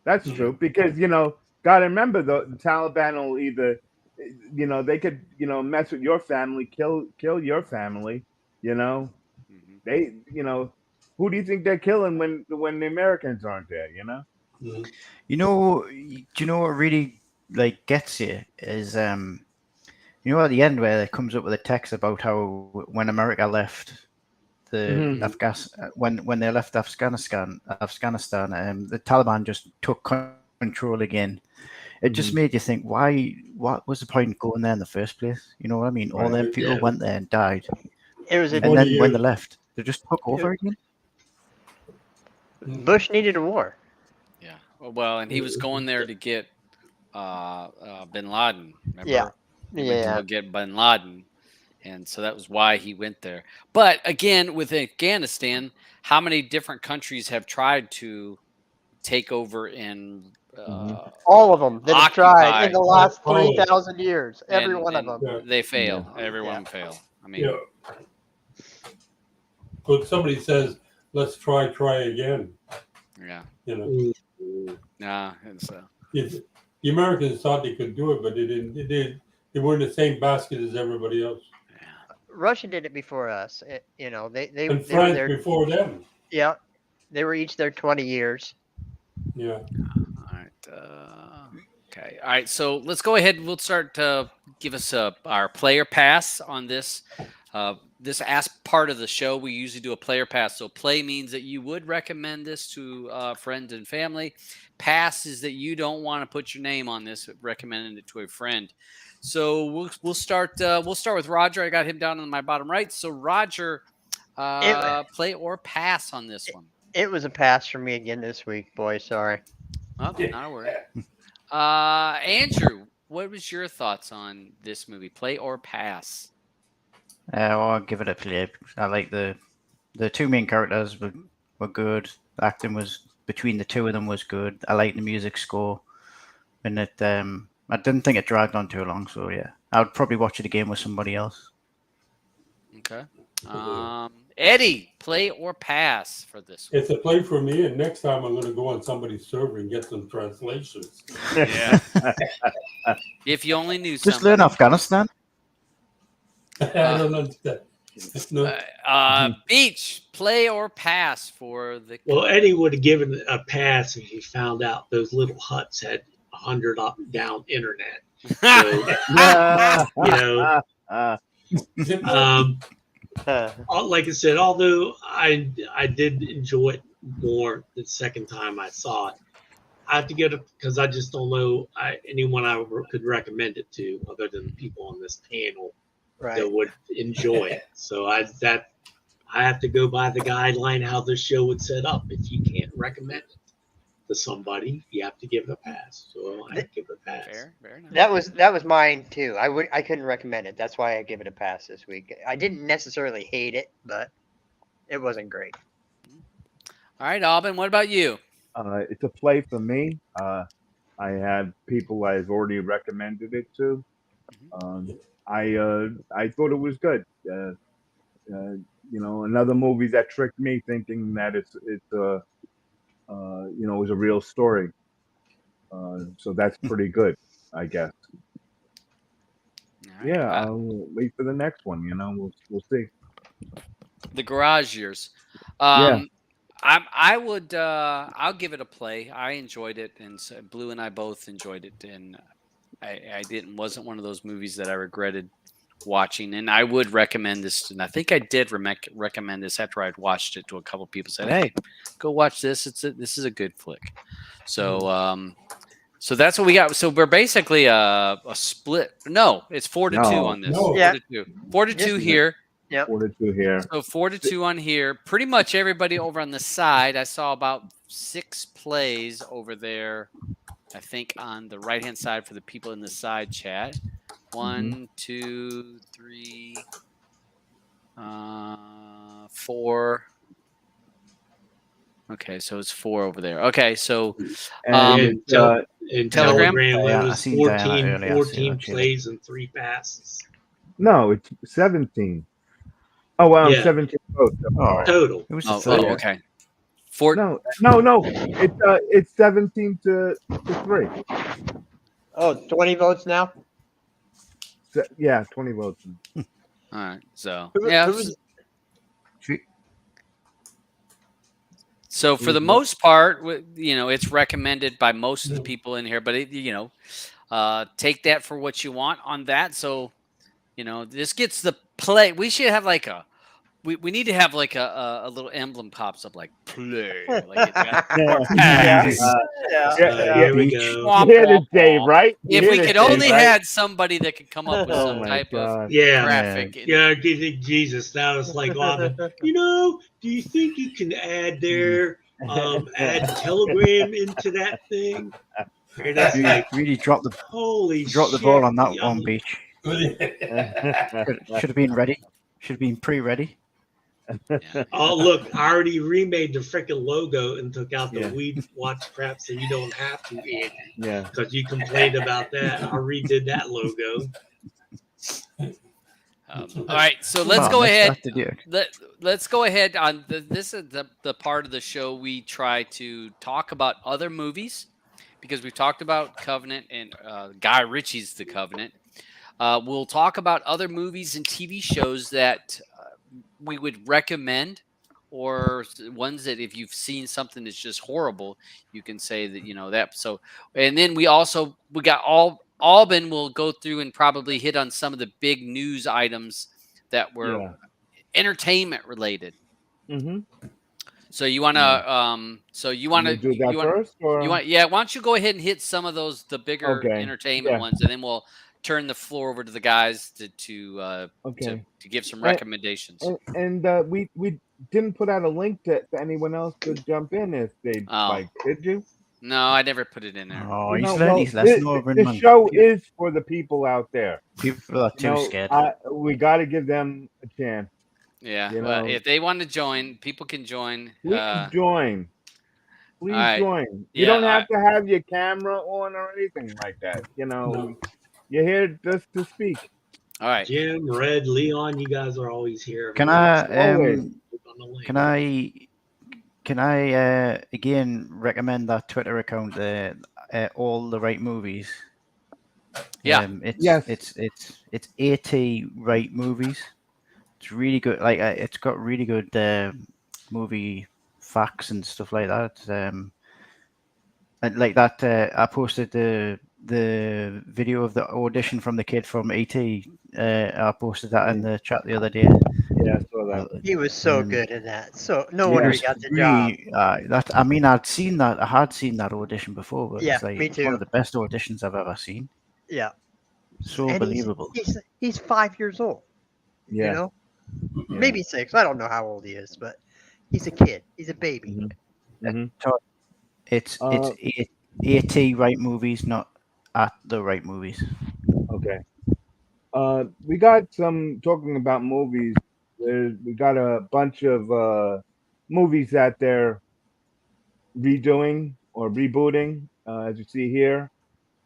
That's true because gotta remember the Taliban will either, they could mess with your family, kill your family. Mhm. They, who do you think they're killing when the Americans aren't there? Mhm. Do you know what really gets you is at the end where it comes up with a text about how when America left the Mhm. when they left Afghanistan, the Taliban just took control again. It just made you think, what was the point in going there in the first place? You know what I mean? All them Right, people yeah. went there and died, It was and 20 then when they years. left, they just took over again. Bush needed a war. Yeah. Well, and he was going there to get Bin Laden. Remember? Yeah. He went to Yeah. go get Bin Laden, and so that was why he went there. But again, with Afghanistan, how many different countries have tried to take over and All of them that have tried in the Occupy. last All of them. 3,000 years. Every and- one of and them. Yeah. they fail. Every one of them fail. I mean, Yeah. But somebody says, "Let's try again." yeah. Mm. Nah, it's The Americans thought they could do it, but they didn't. They were in the same basket as everybody else. Russia did it before us. They And were France there. before them. Yeah, they were each there 20 years. Yeah. All right. Okay. All right. So let's go ahead. We'll start to give us our player pass on this. This part of the show, we usually do a player pass. So play means that you would recommend this to friends and family. Pass is that you don't want to put your name on this, recommending it to a friend. So we'll start. We'll start with Roger. I got him down on my bottom right. So Roger, play or pass on this one. It was a pass for me again this week, boys. Sorry. Oh, not a worry. Andrew, what was your thoughts on this movie? Play or pass? Well, I'll give it a play. I like the two main characters were good. The acting was between the two of them was good. I like the music score, and it I didn't think it dragged on too long. So yeah, I would probably watch it again with somebody else. Okay. Eddie, play or pass for this one? It's a play for me, and next time I'm going to go on somebody's server and get some translations. Yeah. If you only knew Just learn somebody. Afghanistan. I don't understand. No. Beach, play or pass for the. Well, Eddie would have given a pass if he found out those little huts had 100 up and down internet. So, you know, like I said, although I did enjoy it more the second time I saw it, I have to get it because I just don't know anyone I could recommend it to other than people on this panel that would enjoy it. So I have to go by the guideline how the show would set up. If you can't recommend it to somebody, you have to give it a pass. So I give it a pass. Fair, very nice. That was mine too. I couldn't recommend it. That's why I give it a pass this week. I didn't necessarily hate it, but it wasn't great. All right, Alban, what about you? It's a play for me. I have people I've already recommended it to. I thought it was good. Another movie that tricked me thinking that it's was a real story. So that's pretty good, I guess. All right. Yeah, I'll wait for the next one. We'll see. The Garage Years. Yeah. I'll give it a play. I enjoyed it, and so Blue and I both enjoyed it, and I wasn't one of those movies that I regretted watching, and I would recommend this. And I think I did recommend this after I'd watched it to a couple people. Said, "Hey, go watch this. This is a good flick." So so that's what we got. So we're basically a split. No, it's 4-2 on this. No. 4-2. 4-2 here. Yep. 4-2 here. So 4-2 on here. Pretty much everybody over on the side. I saw about 6 plays over there. I think on the right hand side for the people in the side chat. 1, 2, 3, 4. Okay, so it's 4 over there. Okay, so In Telegram? Telegram, Yeah, it I was seen that 14, earlier. I 14 seen that, plays and 3 passes No, it's 17. Oh, wow, Yeah. 17 votes. Oh, total. it was oh, the third. okay. No. It's 17 to 3. Oh, 20 votes now? Yeah, 20 votes. All right. So Who yeah. was- So for the most part, it's recommended by most of the people in here, but take that for what you want on that. So, this gets the play. We should have like we need to have like a little emblem pops up like play. Like it got, or pass. Here we go. Womp, You hear this, womp, Dave, womp. right? You If hear we this, could Dave, only right? had somebody that could come up with Oh some my type of God. Yeah. graphic. Yeah, Jesus. That was like, do you think you can add add Telegram into that thing? And that's like, Really dropped the holy dropped the shit. ball on that Yeah. one, Beach. Should have been ready. Should have been pre-ready. Yeah. Oh, look, I already remade the freaking logo and took out the Yeah. weed watch crap so you don't have to, Andy, Yeah. because you complained about that. I redid that logo. All right, so let's Come go on, ahead. that's the deal. Let's go ahead on this is the part of the show we try to talk about other movies because we've talked about Covenant and Guy Ritchie's The Covenant. We'll talk about other movies and TV shows that we would recommend or ones that if you've seen something that's just horrible, you can say that that. So, and then we got Alban will go through and probably hit on some of the big news items that were Yeah. entertainment related. Mm-hmm. So you want to, Do that first, or why don't you go ahead and hit some of the bigger okay? entertainment Yeah. ones, and then we'll turn the floor over to the guys Okay. to give some And recommendations. we didn't put out a link to anyone else to jump in if they'd Oh. like. Did you? No, I never put it in there. Oh, You he's know, learned well, his lesson over in the show is for the people out there. People are You too know, scared. we got to give them a chance. Yeah, You well, know, if they want to join, people can join. please join. Please all right. join. You Yeah, don't have to have your camera on or anything like that. You know, No. you're here just to speak. all right. Jim, Red, Leon, you guys are always here. Can Everybody I Always. click on the link. can I again recommend that Twitter account, all the right movies? Yeah. It's AT right movies. It's really good. Like it's got really good movie facts and stuff like that. And like that, I posted the video of the audition from the kid from ET. I posted that in the chat the other day. Yeah, I saw that. He was so Um, good in that. So no wonder he got the job. Really, I mean, I had seen that audition before, but Yeah, it's like me it's one too. of the best auditions I've ever seen. Yeah. So And believable. he's 5 years old. Yeah. You know, Yeah. maybe 6. I don't know how old he is, but he's a kid. He's a baby. Mm-hmm. It's AT right movies, not at the right movies. Okay. We got some talking about movies. We got a bunch of movies that they're redoing or rebooting. As you see here,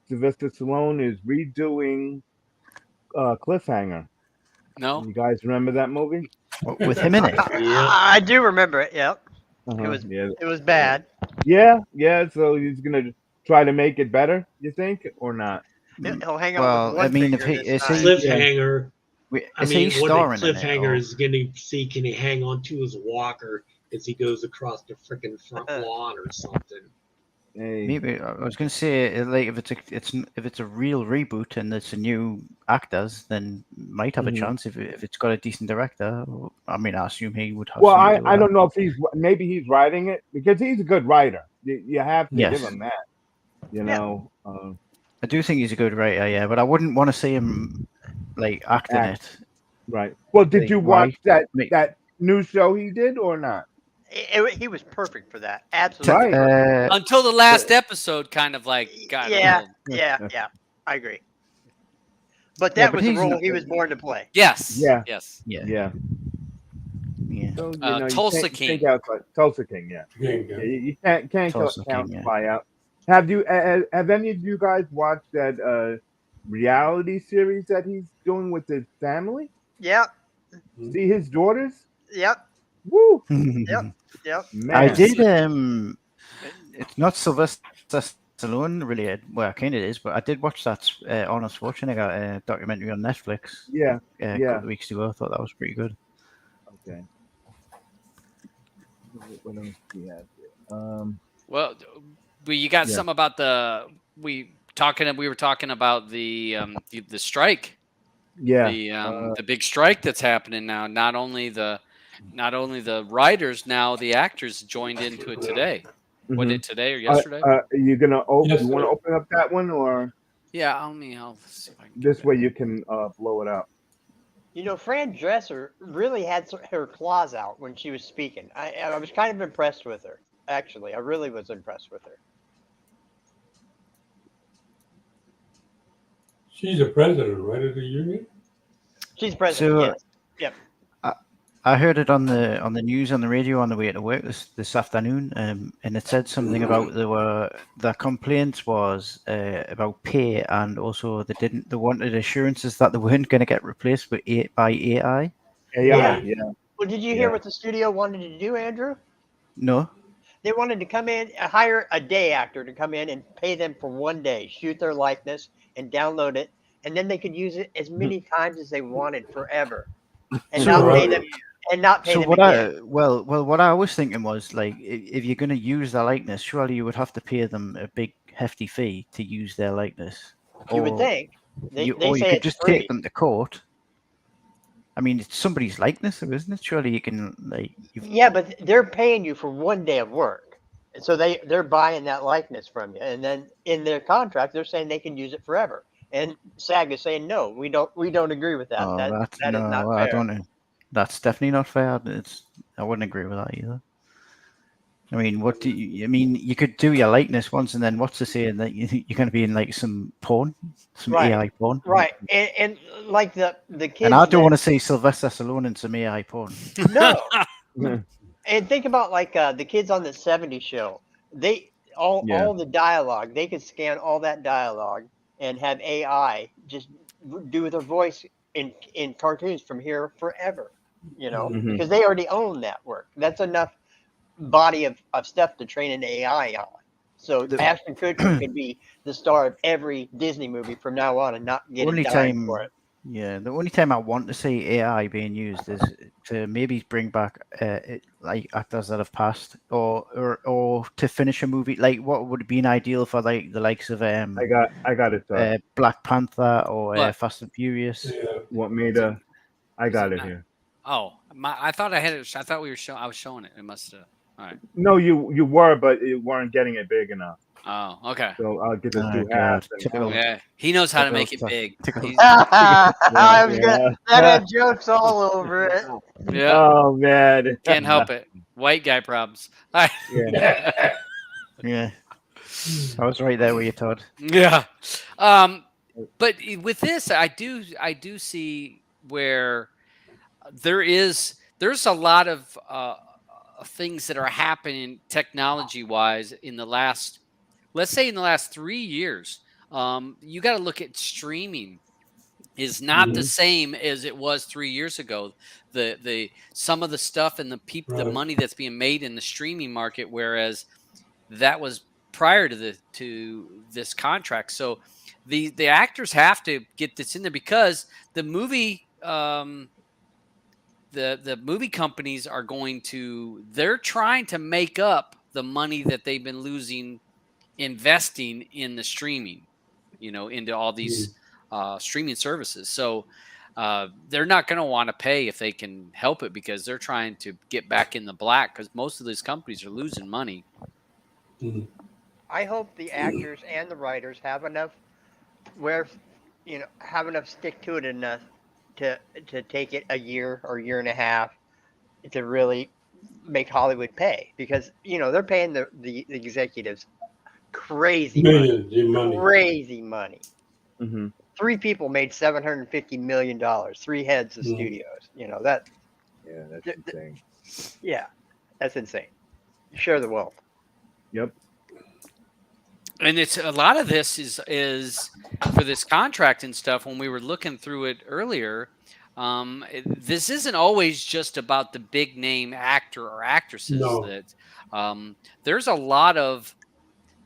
Sylvester Stallone is redoing Cliffhanger. No. You guys remember that movie? With him in it. Yeah. I do remember it. Yep. Uh-huh. It was bad. Yeah. So he's gonna try to make it better. You think or not? He'll hang out Well, with one I mean, if finger he this is time. he Cliffhanger. I is mean, he what the starring in it? cliffhanger is going to see, can he hang on to his walker as he goes across the freaking front lawn or something? Hey. Maybe I was going to say, like, if it's a real reboot and it's a new actors, then might have a Mhm. chance if it's got a decent director. I mean, I assume he would have. Well, something to do with I that. don't know if maybe he's writing it because he's a good writer. You have to Yes. give him that. You know. I do think he's a good writer, yeah, but I wouldn't want to see him like acting Act. it. Right. Well, did Like, you why? watch that Make- that new show he did or not? He was perfect for that. Absolutely. Right. Until the last episode, kind of like got a Yeah, little. yeah. I agree. But Yeah, that but was the he's role not- he was born to play. Yes. Yeah. Yes. Yeah. Yeah. So, you Tulsa can't King. think outside. Tulsa King. Yeah. Yeah. You can't Tulsa count King, yeah. fly out. Have any of you guys watched that reality series that he's doing with his family? Yep. See his daughters? Yep. Woo! Yep. Man. I did. It's not Sylvester Stallone related. Well, kind of is, but I did watch that Arnold Schwarzenegger documentary on Netflix. Yeah. A couple of weeks ago. I thought that was pretty good. Okay. What else do we have here? Well, you got Yeah. some about we were talking about the strike. Yeah. The big strike that's happening now. Not only the writers, now the actors joined into it today. Was it today or yesterday? Are you gonna open? You Yesterday. want to open up that one, or Yeah, I'll see if I can get this back. way you can blow it up? You know, Fran Dresser really had her claws out when she was speaking. I was kind of impressed with her. Actually, I really was impressed with her. She's the president, right, of the union? She's president. So, Yes. Yep. I heard it on the news on the radio on the way to work this afternoon, and it said something about the complaints was about pay, and also they wanted assurances that they weren't going to get replaced by AI. AI. Yeah. Well, did you hear what the studio wanted to do, Andrew? No. They wanted to come in, hire a day actor to come in and pay them for 1 day, shoot their likeness and download it, and then they could use it as many times as they wanted forever, and So, not pay them and not pay So them what again. what I was thinking was like, if you're going to use their likeness, surely you would have to pay them a big hefty fee to use their likeness, You would or think. They you say could it's just free. take them to court. I mean, it's somebody's likeness, isn't it? Surely you can Yeah, but they're paying you for 1 day of work. So they're buying that likeness from you. And then in their contract they're saying they can use it forever. And SAG is saying no, we don't agree with that. Oh, That is not I fair. don't. That's definitely not fair. I wouldn't agree with that either. I mean, what do you? I mean, you could do your likeness once, and then what's to say that you're going to be in like some porn, some Right. AI porn? Right. And like the kids And I don't that- want to see Sylvester Stallone in some AI porn. No. And think about like the kids on the '70s show. They all the dialogue. They could scan all that dialogue and have AI just do their voice in cartoons from here forever. You know, Mhm. because they already own that work. That's enough body of stuff to train an AI on. So Ashton Kutcher could be the star of every Disney movie from now on and not get a Only dime time, for it. yeah, the only time I want to see AI being used is to maybe bring back like actors that have passed, or to finish a movie. Like, what would have been ideal for like the likes of I got it. Black Panther or What? Fast and Furious. Yeah. Want me to? I got it not- here. Oh, I thought I had it. I thought we were showing. I was showing it. It must have. All right. No, you were, but you weren't getting it big enough. Oh, okay. So I'll get the Oh, two God. halves. And Typical. Yeah, he knows how to Tickle make it stuff. big. Tickle. He's- I was Yeah. gonna that had jokes all over it. yeah, Oh man. can't help it. White guy problems. All right. Yeah. Yeah, I was right there with you, Todd. Yeah. But with this, I do see where there's a lot of things that are happening technology wise in the last, let's say in the last 3 years. You got to look at streaming is not the same as it was 3 years ago. The some of the stuff and the Right. money that's being made in the streaming market, whereas that was prior to this contract. So the actors have to get this in there because the movie the movie companies are they're trying to make up the money that they've been losing investing in the streaming, into all these streaming services. So they're not going to want to pay if they can help it because they're trying to get back in the black because most of these companies are losing money. I hope the actors and the writers have enough have enough stick to it enough to take it a year or year and a half to really make Hollywood pay because they're paying the executives crazy Millions in money. crazy money. Mhm. 3 people made $750 million. 3 heads of studios. That Yeah, that's Th- insane. yeah, that's insane. Share the wealth. Yep. And it's a lot of this is for this contract and stuff. When we were looking through it earlier, this isn't always just about the big name actor or actresses. No. That there's a lot of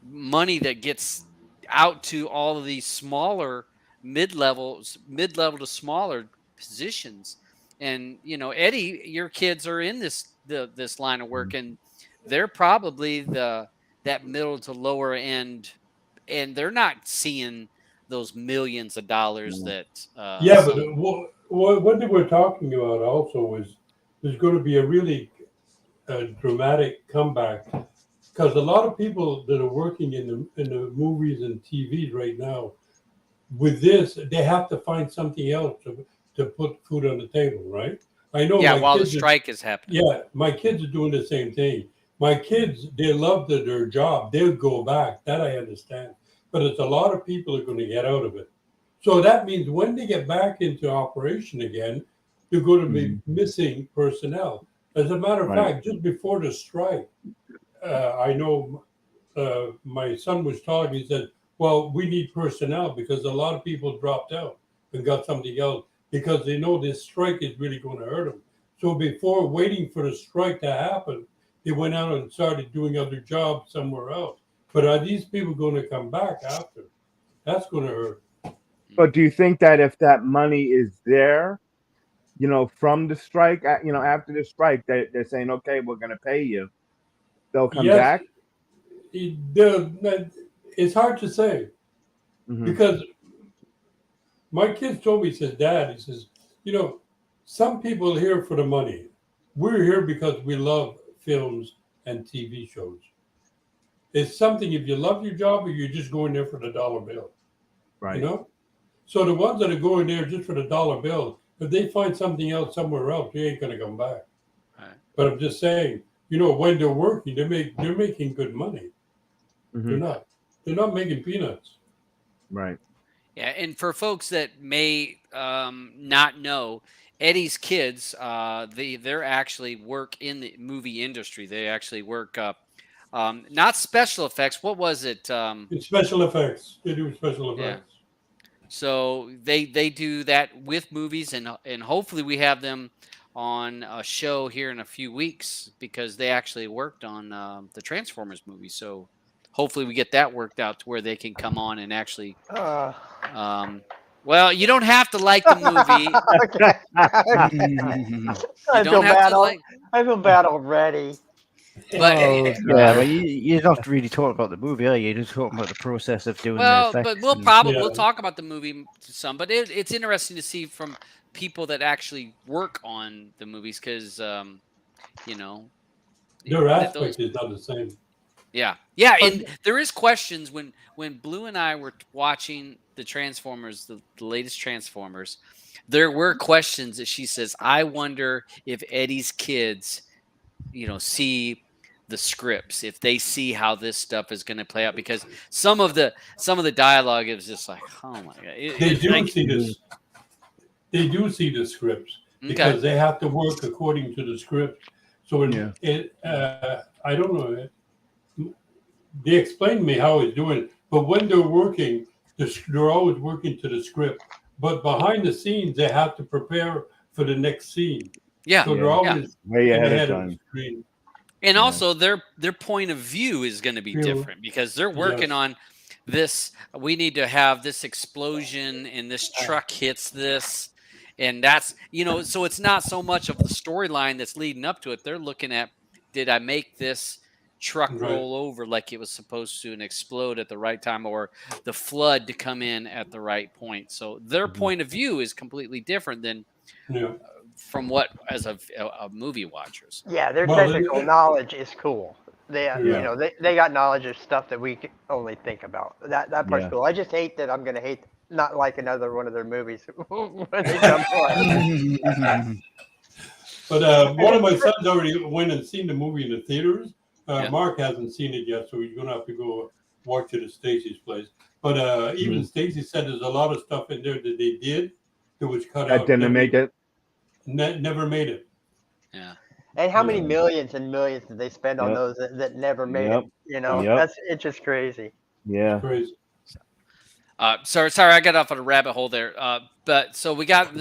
money that gets out to all of these smaller mid-level to smaller positions. And Eddie, your kids are in this line of work, and they're probably that middle to lower end, and they're not seeing those millions of dollars that Yeah, some- but what they were talking about also was there's going to be a really dramatic comeback because a lot of people that are working in the movies and TVs right now, with this, they have to find something else to put food on the table, right? I know. yeah, my while the kids are- strike is happening. Yeah, my kids are doing the same thing. My kids, they love their job. They'll go back. That I understand. But it's a lot of people are going to get out of it. So that means when they get back into operation again, they're going to be missing personnel. As a matter of Right. fact, just before the strike, I know my son was talking. He said, well, we need personnel because a lot of people dropped out and got something else because they know this strike is really going to hurt them. So before waiting for the strike to happen, they went out and started doing other jobs somewhere else. But are these people going to come back after? That's going to hurt. But do you think that if that money is there, from the strike, after the strike, they're saying, okay, we're going to pay you. They'll come Yes, back. it's hard to say because my kids told me, he says, Dad, he says, some people are here for the money. We're here because we love films and TV shows. It's something, if you love your job or you're just going there for the dollar bill, Right. So the ones that are going there just for the dollar bill, if they find something else somewhere else, they ain't going to come back. Right. But I'm just saying, when they're working, they're making good money. They're not making peanuts. Right. Yeah, and for folks that may not know, Eddie's kids, they're actually work in the movie industry. They actually work not special effects. What was it? It's special effects. They do special Yeah. effects. So they do that with movies, and hopefully we have them on a show here in a few weeks because they actually worked on the Transformers movie. So hopefully we get that worked out to where they can come on and actually. Well, you don't have to like the movie. Okay. I feel bad. I feel bad already. But but you're not really talking about the movie, are you? You're just talking about the process of doing the effects. But we'll talk about the movie some. But it's interesting to see from people that actually work on the movies because their aspect is not the same. Yeah, and there is questions when Blue and I were watching the Transformers, the latest Transformers. There were questions that she says, "I wonder if Eddie's kids, see the scripts, if they see how this stuff is going to play out, because some of the dialogue is just like, oh my god, They do see the scripts because they have to work according to the script. So I don't know. They explained to me how it's doing it, but when they're working, they're always working to the script. But behind the scenes, they have to prepare for the next scene. Yeah, so they're always way ahead of the screen. And also their point of view is going to be different because they're working on this. We need to have this explosion, and this truck hits this, and that's so it's not so much of the storyline that's leading up to it. They're looking at, did I make this truck roll over like it was supposed to and explode at the right time, or the flood to come in at the right point? So their point of view is completely different than from what as a movie watchers. Yeah, their technical knowledge is cool. They they got knowledge of stuff that we can only think about. That part's cool. I just hate that I'm going to not like another one of their movies when they come on. But one of my sons already went and seen the movie in the theaters. Mark hasn't seen it yet, so he's going to have to go watch it at Stacy's place. But even Stacy said there's a lot of stuff in there that they did that was cut out. That didn't make it. Never made it. Yeah. And how many millions and millions did they spend on those that never made it? It's just crazy. Yeah. Crazy. Sorry, I got off on a rabbit hole there. But so we got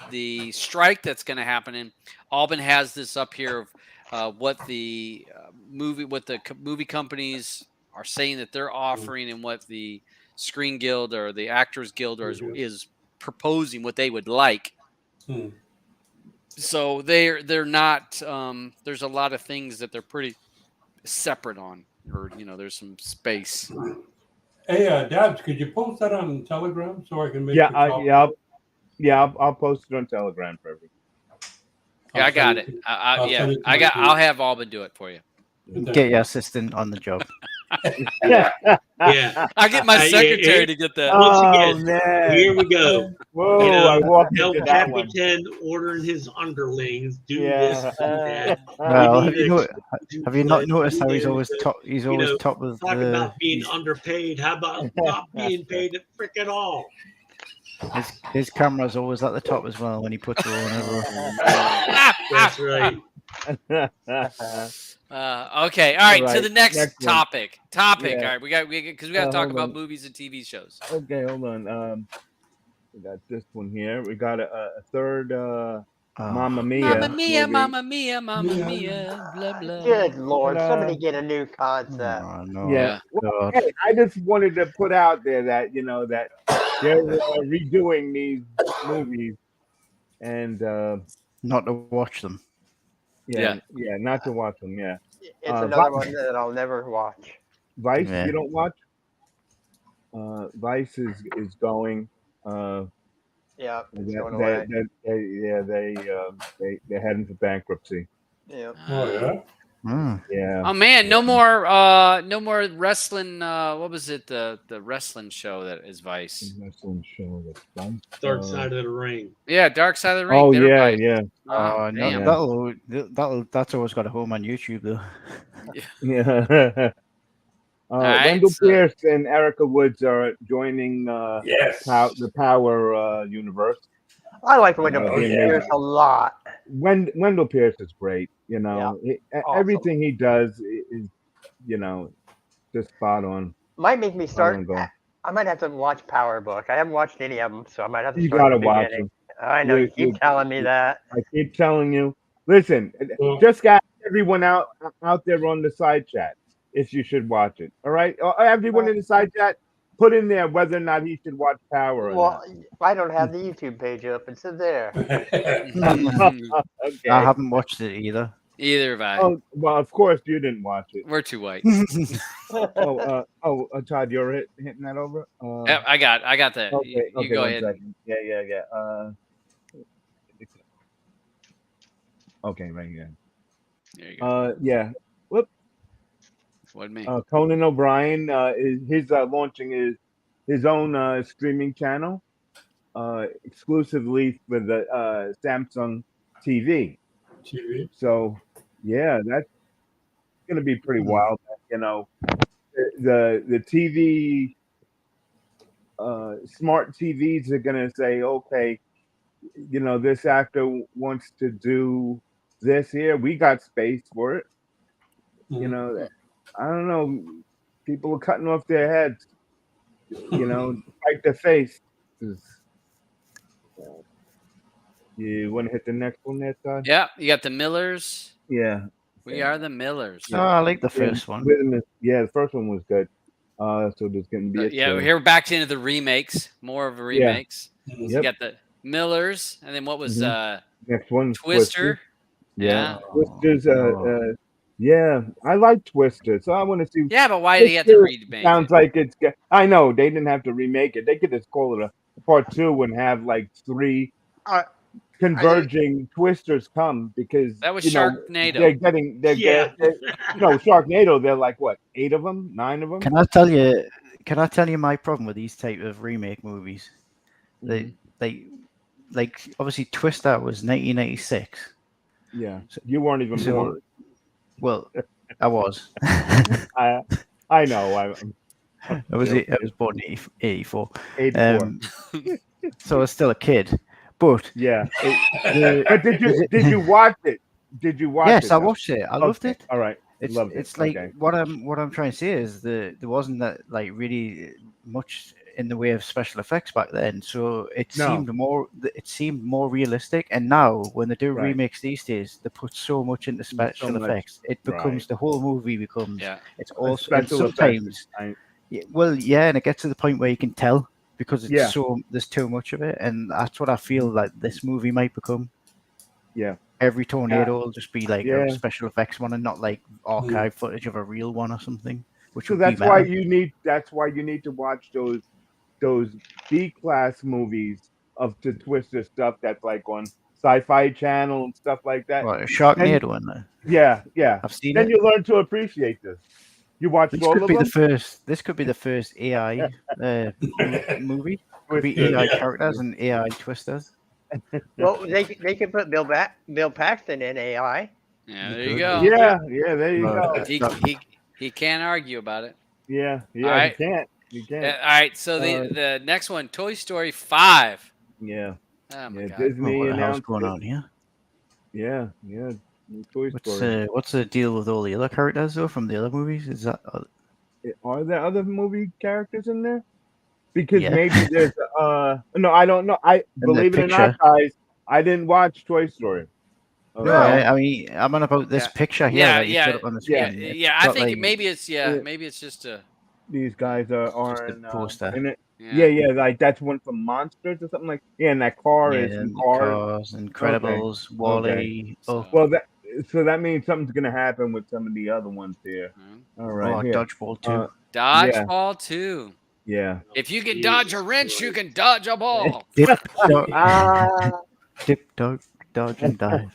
the strike that's going to happen, and Alban has this up here of what the movie companies are saying that they're offering, and what the Screen Guild or the Actors Guild is proposing, what they would like. So they're not. There's a lot of things that they're pretty separate on, or there's some space. Hey, Dabs, could you post that on Telegram so I can make? I'll post it on Telegram for everyone. Yeah, I got it. I'll have Alban do it for you. Get your assistant on the job. I'll get my secretary to get that. Once again, here we go. Whoa, Captain ordering his underlings do this, do that. Well, have you not noticed how he's always top? He's always top of talk about being underpaid. How about not being paid at frickin' all? His camera's always at the top as well when he puts it on everyone. That's right. Okay. All right. To the next topic. All right. We got to talk about movies and TV shows. Okay, hold on. We got this one here. We got a third Mamma Mia. Mamma Mia, Mamma Mia, Mamma Mia, blah blah. Good Lord, somebody get a new concept. Yeah. Well, hey, I just wanted to put out there that that they're redoing these movies and Not to watch them. yeah, not to watch them. Yeah, It's Vi- another one that I'll never watch. Vice, Yeah. you don't watch. Vice is going. Yeah, it's going They, away. they're heading for bankruptcy. Yeah. Oh yeah. Yeah. Oh man, no more wrestling. What was it? The wrestling show that is Vice. Wrestling show that's Vice. Dark Side of the Ring. Yeah, Dark Side of the Ring. Oh they're yeah, Vice. yeah, Oh, No, damn. that's always got a home on YouTube though. yeah. right, Wendell so- Pierce and Erica Woods are joining Yes. the Power universe. I like Wendell Oh, Pierce a lot. Wendell Pierce is great. You know, Awesome. everything he does is, just spot on. Might make me Spot on start. goal. I might have to watch Power Book. I haven't watched any of them, so I might have to You start gotta at the watch beginning. them. I know you keep telling me that. I keep telling you. Listen, Well, just got everyone out there on the side chat if you should watch it. All right, everyone in the side chat, put in there whether or not he should watch Power or Well, I don't have the YouTube page up. It's there. not. Okay. I haven't watched it either. Either have I. Oh well, of course you didn't watch it. We're too white. Todd, you're hitting that over. Yep, I got that. Okay, You go one ahead. second. Yeah. Okay, right here. There you go. Yeah. What me? Conan O'Brien is launching his own streaming channel exclusively for the Samsung TV. TV. So yeah, that's gonna be pretty wild. You know, the TV smart TVs are gonna say, okay, this actor wants to do this here. We got space for it. I don't know. People are cutting off their heads. Fight their face. You want to hit the next one there, Todd? Yeah, you got the Millers. Yeah. We are the Millers. Oh, I like the first one. Yeah, the first one was good. So there's going to be Here we're back into the remakes. More of the remakes. Mhm. You got the Millers, and then what was next one? Twister? Yeah. Yeah. Twisters. Yeah, I like Twister, so I want to see. Yeah, but why do you have to remake Sounds it? like it's. I know they didn't have to remake it. They could just call it a part 2 and have like 3 converging Twisters come because That was Sharknado. Sharknado. They're Sharknado. They're like what, 8 of them, 9 of them? Can I tell you my problem with these type of remake movies? They like obviously Twister was 1996. Yeah, you weren't even born. Well, I was. I know. I was born in 84. 84. So I was still a kid. But yeah. But did you watch it? Did you watch it? Yes, I watched it. I loved it. All right. It's like what I'm trying to say is there wasn't that like really much in the way of special effects back then, so it seemed more realistic. And now when they do remakes these days, they put so much into special effects. It becomes the whole movie becomes it's all special sometimes effects. and it gets to the point where you can tell because it's there's too much of it, and that's what I feel like this movie might become. Yeah. Every tornado will just be like a special effects one and not like archive footage of a real one or something. So that's why you need to watch those B-class movies of the Twister stuff that's like on Sci-Fi Channel and stuff like that. What, a Sharknado one? Yeah. I've seen then it. you learn to appreciate this. You watch This all could of be them? this could be the first AI movie. Could be AI characters and AI twisters. Well, they could put Bill Paxton in AI. Yeah, there you go. Yeah, there you go. He can't argue about it. Yeah, right. You can't. All right, so the next one, Toy Story 5. Yeah. Oh my God. Disney What the hell's announced going it. on here? Yeah. New Toy Story. What's the deal with all the other characters though from the other movies? Is that Are there other movie characters in there? Because Yeah. maybe there's no, I don't know. I believe it or not, guys, I didn't watch Toy Story. No, I mean I'm on about this picture here that you put up on the screen. Yeah, I think maybe it's just a these guys Just are the poster. in it. Yeah, like that's one from Monsters or something like. Yeah, and that car is from Cars. Cars, Incredibles, Wall-E. So- Well, that means something's gonna happen with some of the other ones here. Mhm. All right, here. Dodgeball 2. Dodgeball 2. Yeah. If you can dodge a wrench, you can dodge a ball. Dip, dog, Ah, dip, dog, dodge, and dive.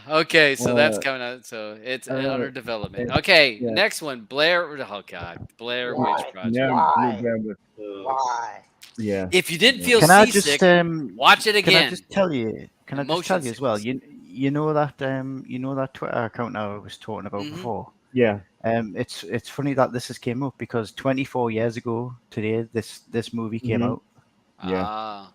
Okay, so that's coming out. So it's under development. Okay, yeah. next one, Blair. Oh God, Blair Witch Why? Project. Yeah, Why? Uh, why? yeah. If you didn't feel Can I seasick, just watch it Can I again. just tell you? Can I just tell Motion you as well? sickness. You know that Twitter account I was talking about Mhm. before. Yeah. It's funny that this has came up because 24 years ago today this movie came Mhm. out, Yeah. Ah,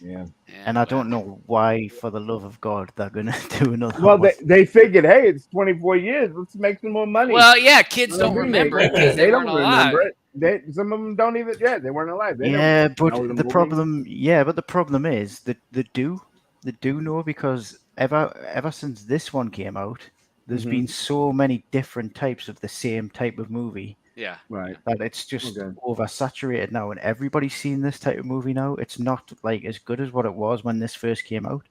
Yeah. yeah, and I well, don't know why, for the love of God, they're gonna do another Well, one. they figured, hey, it's 24 years. Let's make some more money. Well, yeah, kids On a don't remake. remember it because they don't weren't alive. remember it. Some of them don't even. Yeah, they weren't alive. They Yeah, never but know the movie. problem, is that they do know, because ever since this one came out, there's Mhm. been so many different types of the same type of movie Yeah, Right. that it's just Okay. oversaturated now, and everybody's seen this type of movie now. It's not like as good as what it was when this first came out.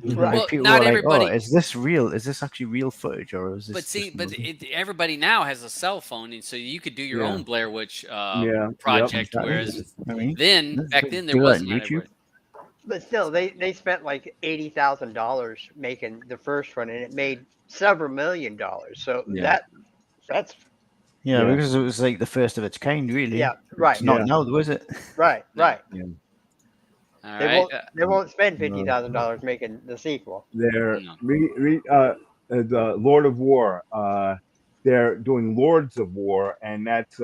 Right. Well, People not are like, everybody. "Oh, is this real? Is this actually real footage, or is this?" But see, just a but movie?" everybody now has a cell phone, and so you could do your Yeah. own Blair Witch Yeah. project. Exactly. Whereas I mean, back then, there do that wasn't on that YouTube. everybody. But still, they spent like $80,000 making the first one, and it made several $1,000,000. So Yeah. that's Yeah, Yeah. because it was like the first of its kind, really. yeah, right, It's not Yeah. now, though, is it? right. All They right. won't they won't spend $50,000 making the sequel. They're No. the Lord of War. They're doing Lords of War, and that's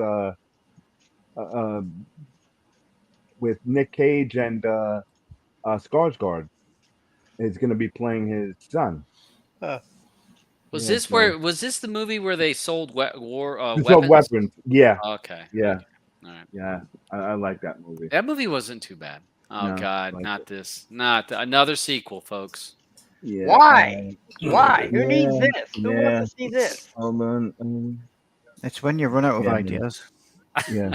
with Nick Cage and Skarsgård is going to be playing his son. Was Yeah, this so- where? Was this the movie where they sold war It's all weapons? weapons. Yeah, Okay. yeah, All right. yeah. I like that movie. That movie wasn't too bad. Oh No, God, like not it. this. Not another sequel, folks. Yeah. Why? Why? Who needs yeah, this? Who yeah. wants to see this? Hold on. It's when you run out of Yeah, ideas. Yeah.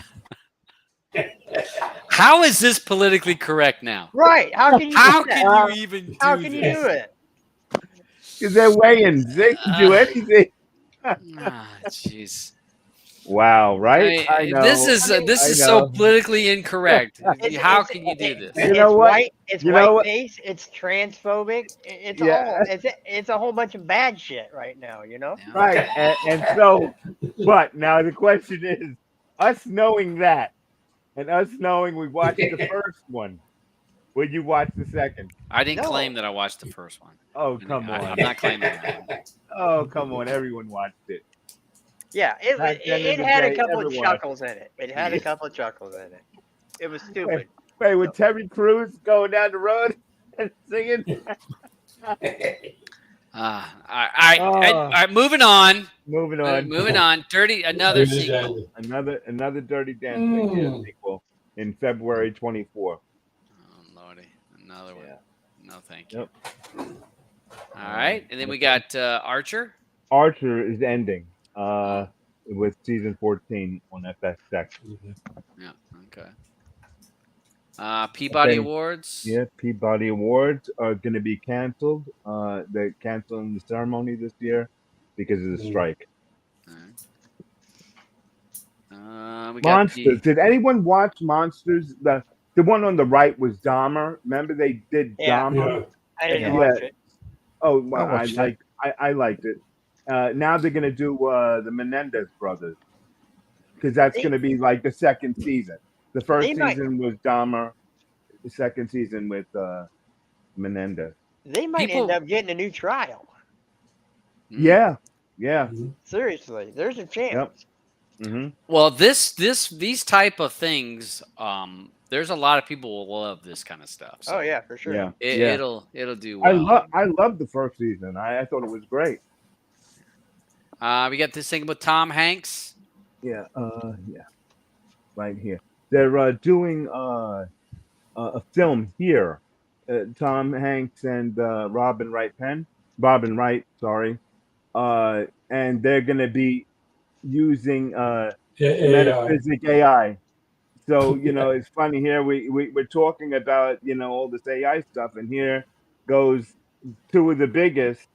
How is this politically correct now? Right? How can you? How do that? can you even do How can you this? do it? Because they're weighing. They can do anything. Ah, jeez. Wow. Right? I know. This is I so know. politically incorrect. How can you do this? You know it's what? white. It's You know what? white-based. It's transphobic. It's Yeah. all. It's a whole bunch of bad shit right now. You know. Yeah. Right. And so, but now the question is, us knowing that, and us knowing we watched the first one, would you watch the second? I didn't No. claim that I watched the first one. Oh, come on. I'm not claiming that. Oh, come on. Everyone watched it. Yeah. Back then in It the had a day, couple of everyone- chuckles in it. It had a couple of chuckles in it. It was stupid. Wait, with Terry Crews going down the road and singing? All right, moving on. Moving on. Moving on. Another sequel. Another Dirty Dancing sequel in February 24. Oh lordy, another one. Yeah. No, thank you. Yep. All right, and then we got Archer. Archer is ending with season 14 on FX. Yeah. Okay. Peabody Okay. Awards. Yeah, Peabody Awards are going to be canceled. They're canceling the ceremony this year because of the strike. All right. We got Monsters. Did anyone watch Monsters? The one on the right was Dahmer. Remember they did Yeah. Dahmer? I didn't Yeah. watch it. Oh, well, I watched it. I liked it. Now they're going to do the Menendez brothers because that's They- going to be like the second season. The first They might- season was Dahmer. The second season with Menendez. They might People- end up getting a new trial. Yeah, yeah. Seriously, there's a chance. Yep. Hmm. Well, these type of things. There's a lot of people will love this kind of stuff. So Oh yeah, for sure. Yeah, it'll do well. I love the first season. I thought it was great. We got this thing with Tom Hanks. Yeah, right here. They're doing a film here. Tom Hanks and Robin Wright, sorry, and they're going to be using AI. metaphysic AI. So it's funny here we're talking about all this AI stuff, and here goes two of the biggest,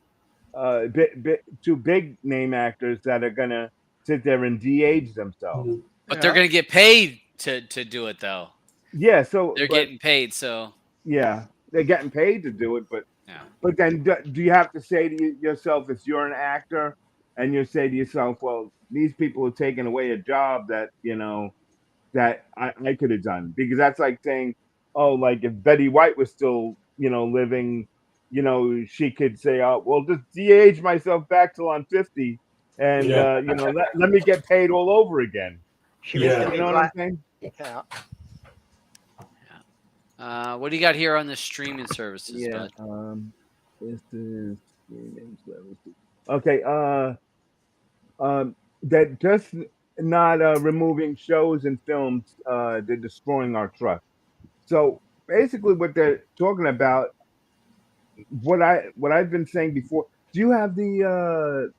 two big name actors that are gonna sit there and de-age themselves. Mhm. But they're going to get paid to do it, though. Yeah. So, They're but getting paid, so yeah, they're getting paid to do it. yeah. But then, do you have to say to yourself, if you're an actor, and you say to yourself, well, these people are taking away a job that that I could have done, because that's like saying, oh, like if Betty White was still, living, she could say, oh, well, just de-age myself back till I'm 50, and Yeah. let me get paid all over again. She was Yeah. the You big know what I'm saying? yeah. What do you got here on the streaming services, Yeah. bud? This is okay. That just not removing shows and films. They're destroying our trust. So basically, what they're talking about, what I've been saying before. Do you have the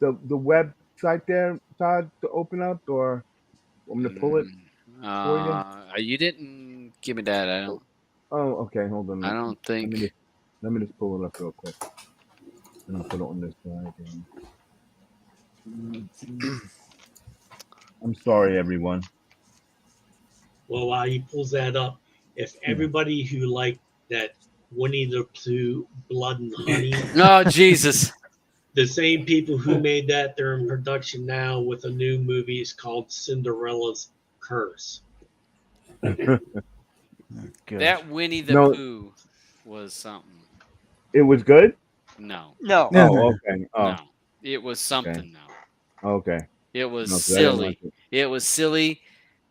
website there, Todd, to open up, or want me to pull it for you? You didn't give me that. Oh, okay. Hold I on. don't Let me think. just let me just pull it up real quick, and I'll put it on this side. I'm sorry, everyone. Well, while he pulls that up, if everybody who liked that Winnie the Pooh Blood and Honey, Oh, Jesus. the same people who made that, they're in production now with a new movie. It's called Cinderella's Curse. Good. That Winnie the No, Pooh was something. it was good. No, No. Oh, okay. Oh, no. It was something, though. okay. It was No, 'cause I didn't like silly. It was silly.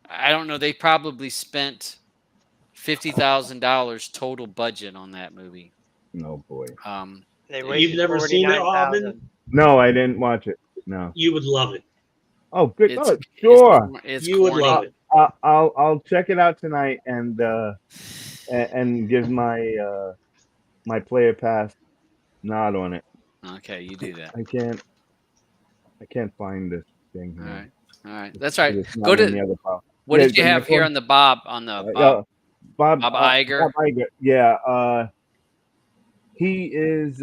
I don't know. They probably spent $50,000 total budget on that movie. No, boy. They You've wasted never seen it, 49,000. No, I didn't watch it. No. You would love it. Oh, good. It's Oh, sure. it's You would corny. love it. I'll check it out tonight and give my my player pass nod on it. Okay, you do that. I can't find this thing All here. right, all right. That's right. It's Go not in the to other file. what Yeah, did you my have here phone- on the Bob Bob Bob Iger? Bob Iger. Yeah. He is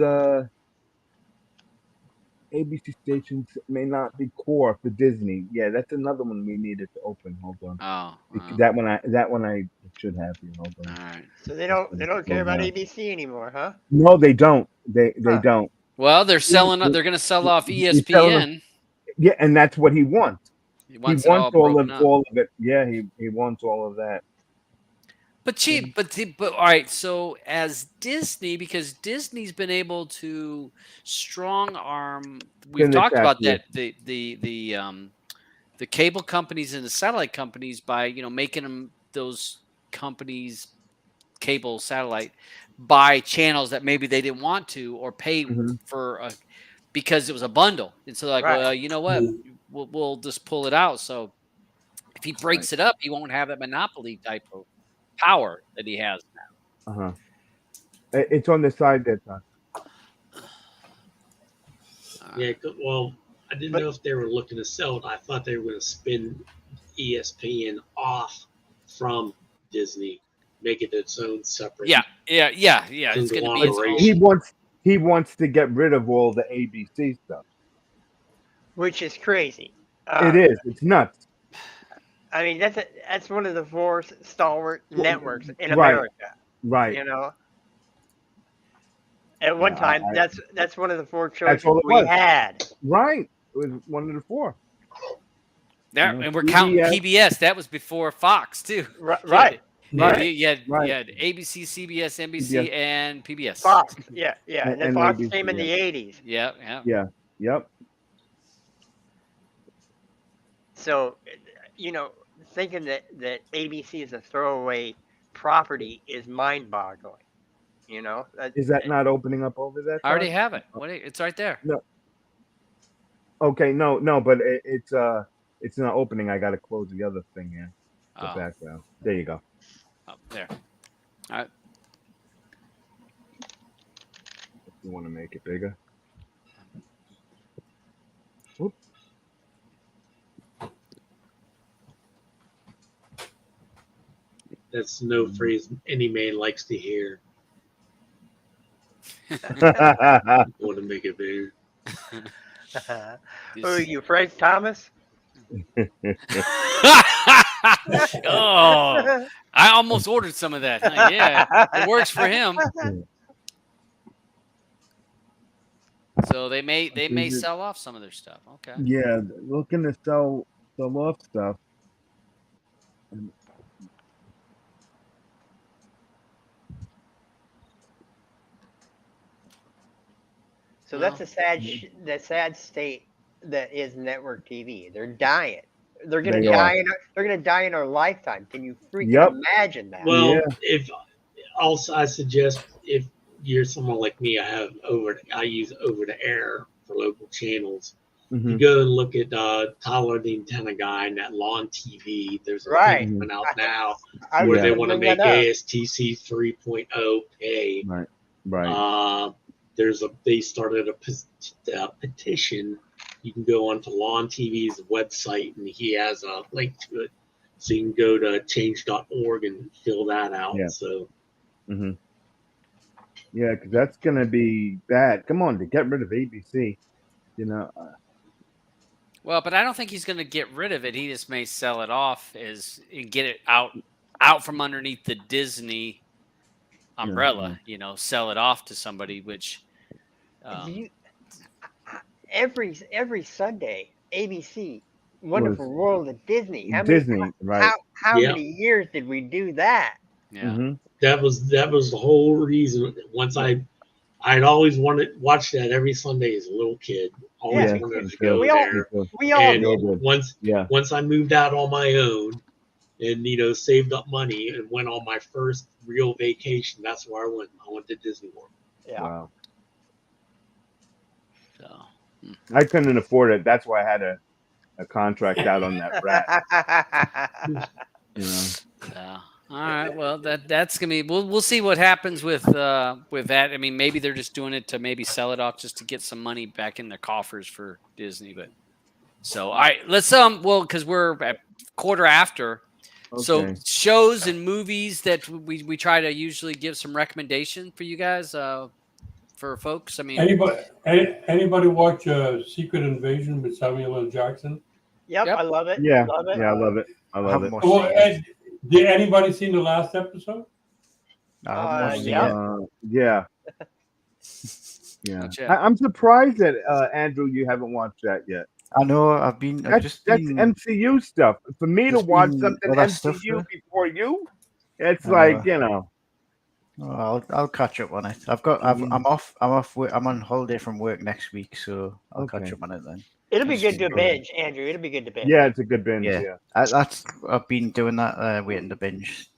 ABC stations may not be core for Disney. Yeah, that's another one we needed to open. Hold on. Oh, well, That one I should have here. Hold all on. right. So they don't care about now. ABC anymore, huh? No, they don't. They Huh. don't. Well, they're selling. They're going to sell off He's selling them. ESPN. Yeah, and that's what he wants. He He wants wants it all broken up. all of it. Yeah, he wants all of that. But cheap, but all right. So as Disney, because Disney's been able to strong arm, we've In the talked chat about here. that the cable companies and the satellite companies by making them those companies cable satellite buy channels that maybe they didn't want to or pay Mhm. for because it was a bundle, and so like, Right. well, you know what, we'll just pull it out. So if he breaks it up, he won't have that monopoly type of power that he has. Uh-huh. It's on the side there, Todd. Yeah. Well, I didn't But- know if they were looking to sell it. I thought they were going to spin ESPN off from Disney, make it its own separate. Yeah. It's going to be its Conglomeration. own. He wants to get rid of all the ABC stuff. Which is crazy. It is. It's nuts. I mean, that's one of the four stalwart networks in Right. America. Right. You know, at one Yeah, time, that's one of the four That's choices all it we was. had. Right. It was one of the four. That, Yeah, and we're counting PBS. PBS. That was before Fox too. Right. You had Right. ABC, CBS, NBC, PBS. and PBS. Fox. Yeah. And then And Fox ABC, came in the 80s. Yeah. Yeah. Yep. So, thinking that ABC is a throwaway property is mind-boggling. Is that not opening up over that? I already Todd? have it. It's right there. Okay. No, but it's not opening. I got to close the other thing here. The Oh, background. There you go. up there. All right. If you want to make it bigger. That's no phrase any man likes to hear. Want to make it bigger. Who are you, Frank Thomas? Oh, I almost ordered some of that. Yeah, it works for him. So they may sell off some of their stuff. Okay. Yeah, looking to sell off stuff. So that's a sad state that is network TV. They're dying. They're gonna They die. are. They're gonna die in our lifetime. Can you freaking Yep. imagine that? Well, Yeah. if also I suggest if you're someone like me, I use over the air for local channels. Mhm. You go and look at Tyler the Antenna Guy and that Lawn TV. There's a Right. thing coming out now I where was they gonna want to bring make that up. ASTC 3.0 pay. Right. They started a petition. You can go onto Lawn TV's website and he has a link to it, so you can go to change.org and fill that out. Yeah. So Mm-hmm. Yeah, because that's gonna be bad. Come on, to get rid of ABC, you know. Well, but I don't think he's going to get rid of it. He just may sell it off and get it out from underneath the Disney umbrella. You know, sell it off to somebody. Which Every Sunday, ABC, Wonderful World of Disney. How many years did we do that? Yeah. Mm-hmm. that was the whole reason. Once I'd always watch that every Sunday as a little kid. Always wanted to go there. We all And did. once I moved out on my own and saved up money and went on my first real vacation, that's where I went. I went to Disney World. Yeah. Wow. So. I couldn't afford it. That's why I had a contract out on that rat. Yeah. All right. Well, that's gonna be. We'll see what happens with that. I mean, maybe they're just doing it to maybe sell it off just to get some money back in their coffers for Disney. But so, all right, let's because we're at quarter after. Okay. So shows and movies that we try to usually give some recommendation for you guys for folks. I mean, anybody watch Secret Invasion with Samuel L. Jackson? Yep, I love it. Yeah, love it. yeah, I love it. I love it. Well, did anybody seen the last episode? Yeah. Yeah. I'm surprised that Andrew, you haven't watched that yet. I know. That's MCU stuff. For me to watch something MCU before you, it's I'll catch up on it. I'm off work. I'm on holiday from work next week, so I'll catch up on it then. It'll be good to binge, Andrew. It'll be good to binge. Yeah, it's a good binge. Yeah. I've been doing that, waiting to binge.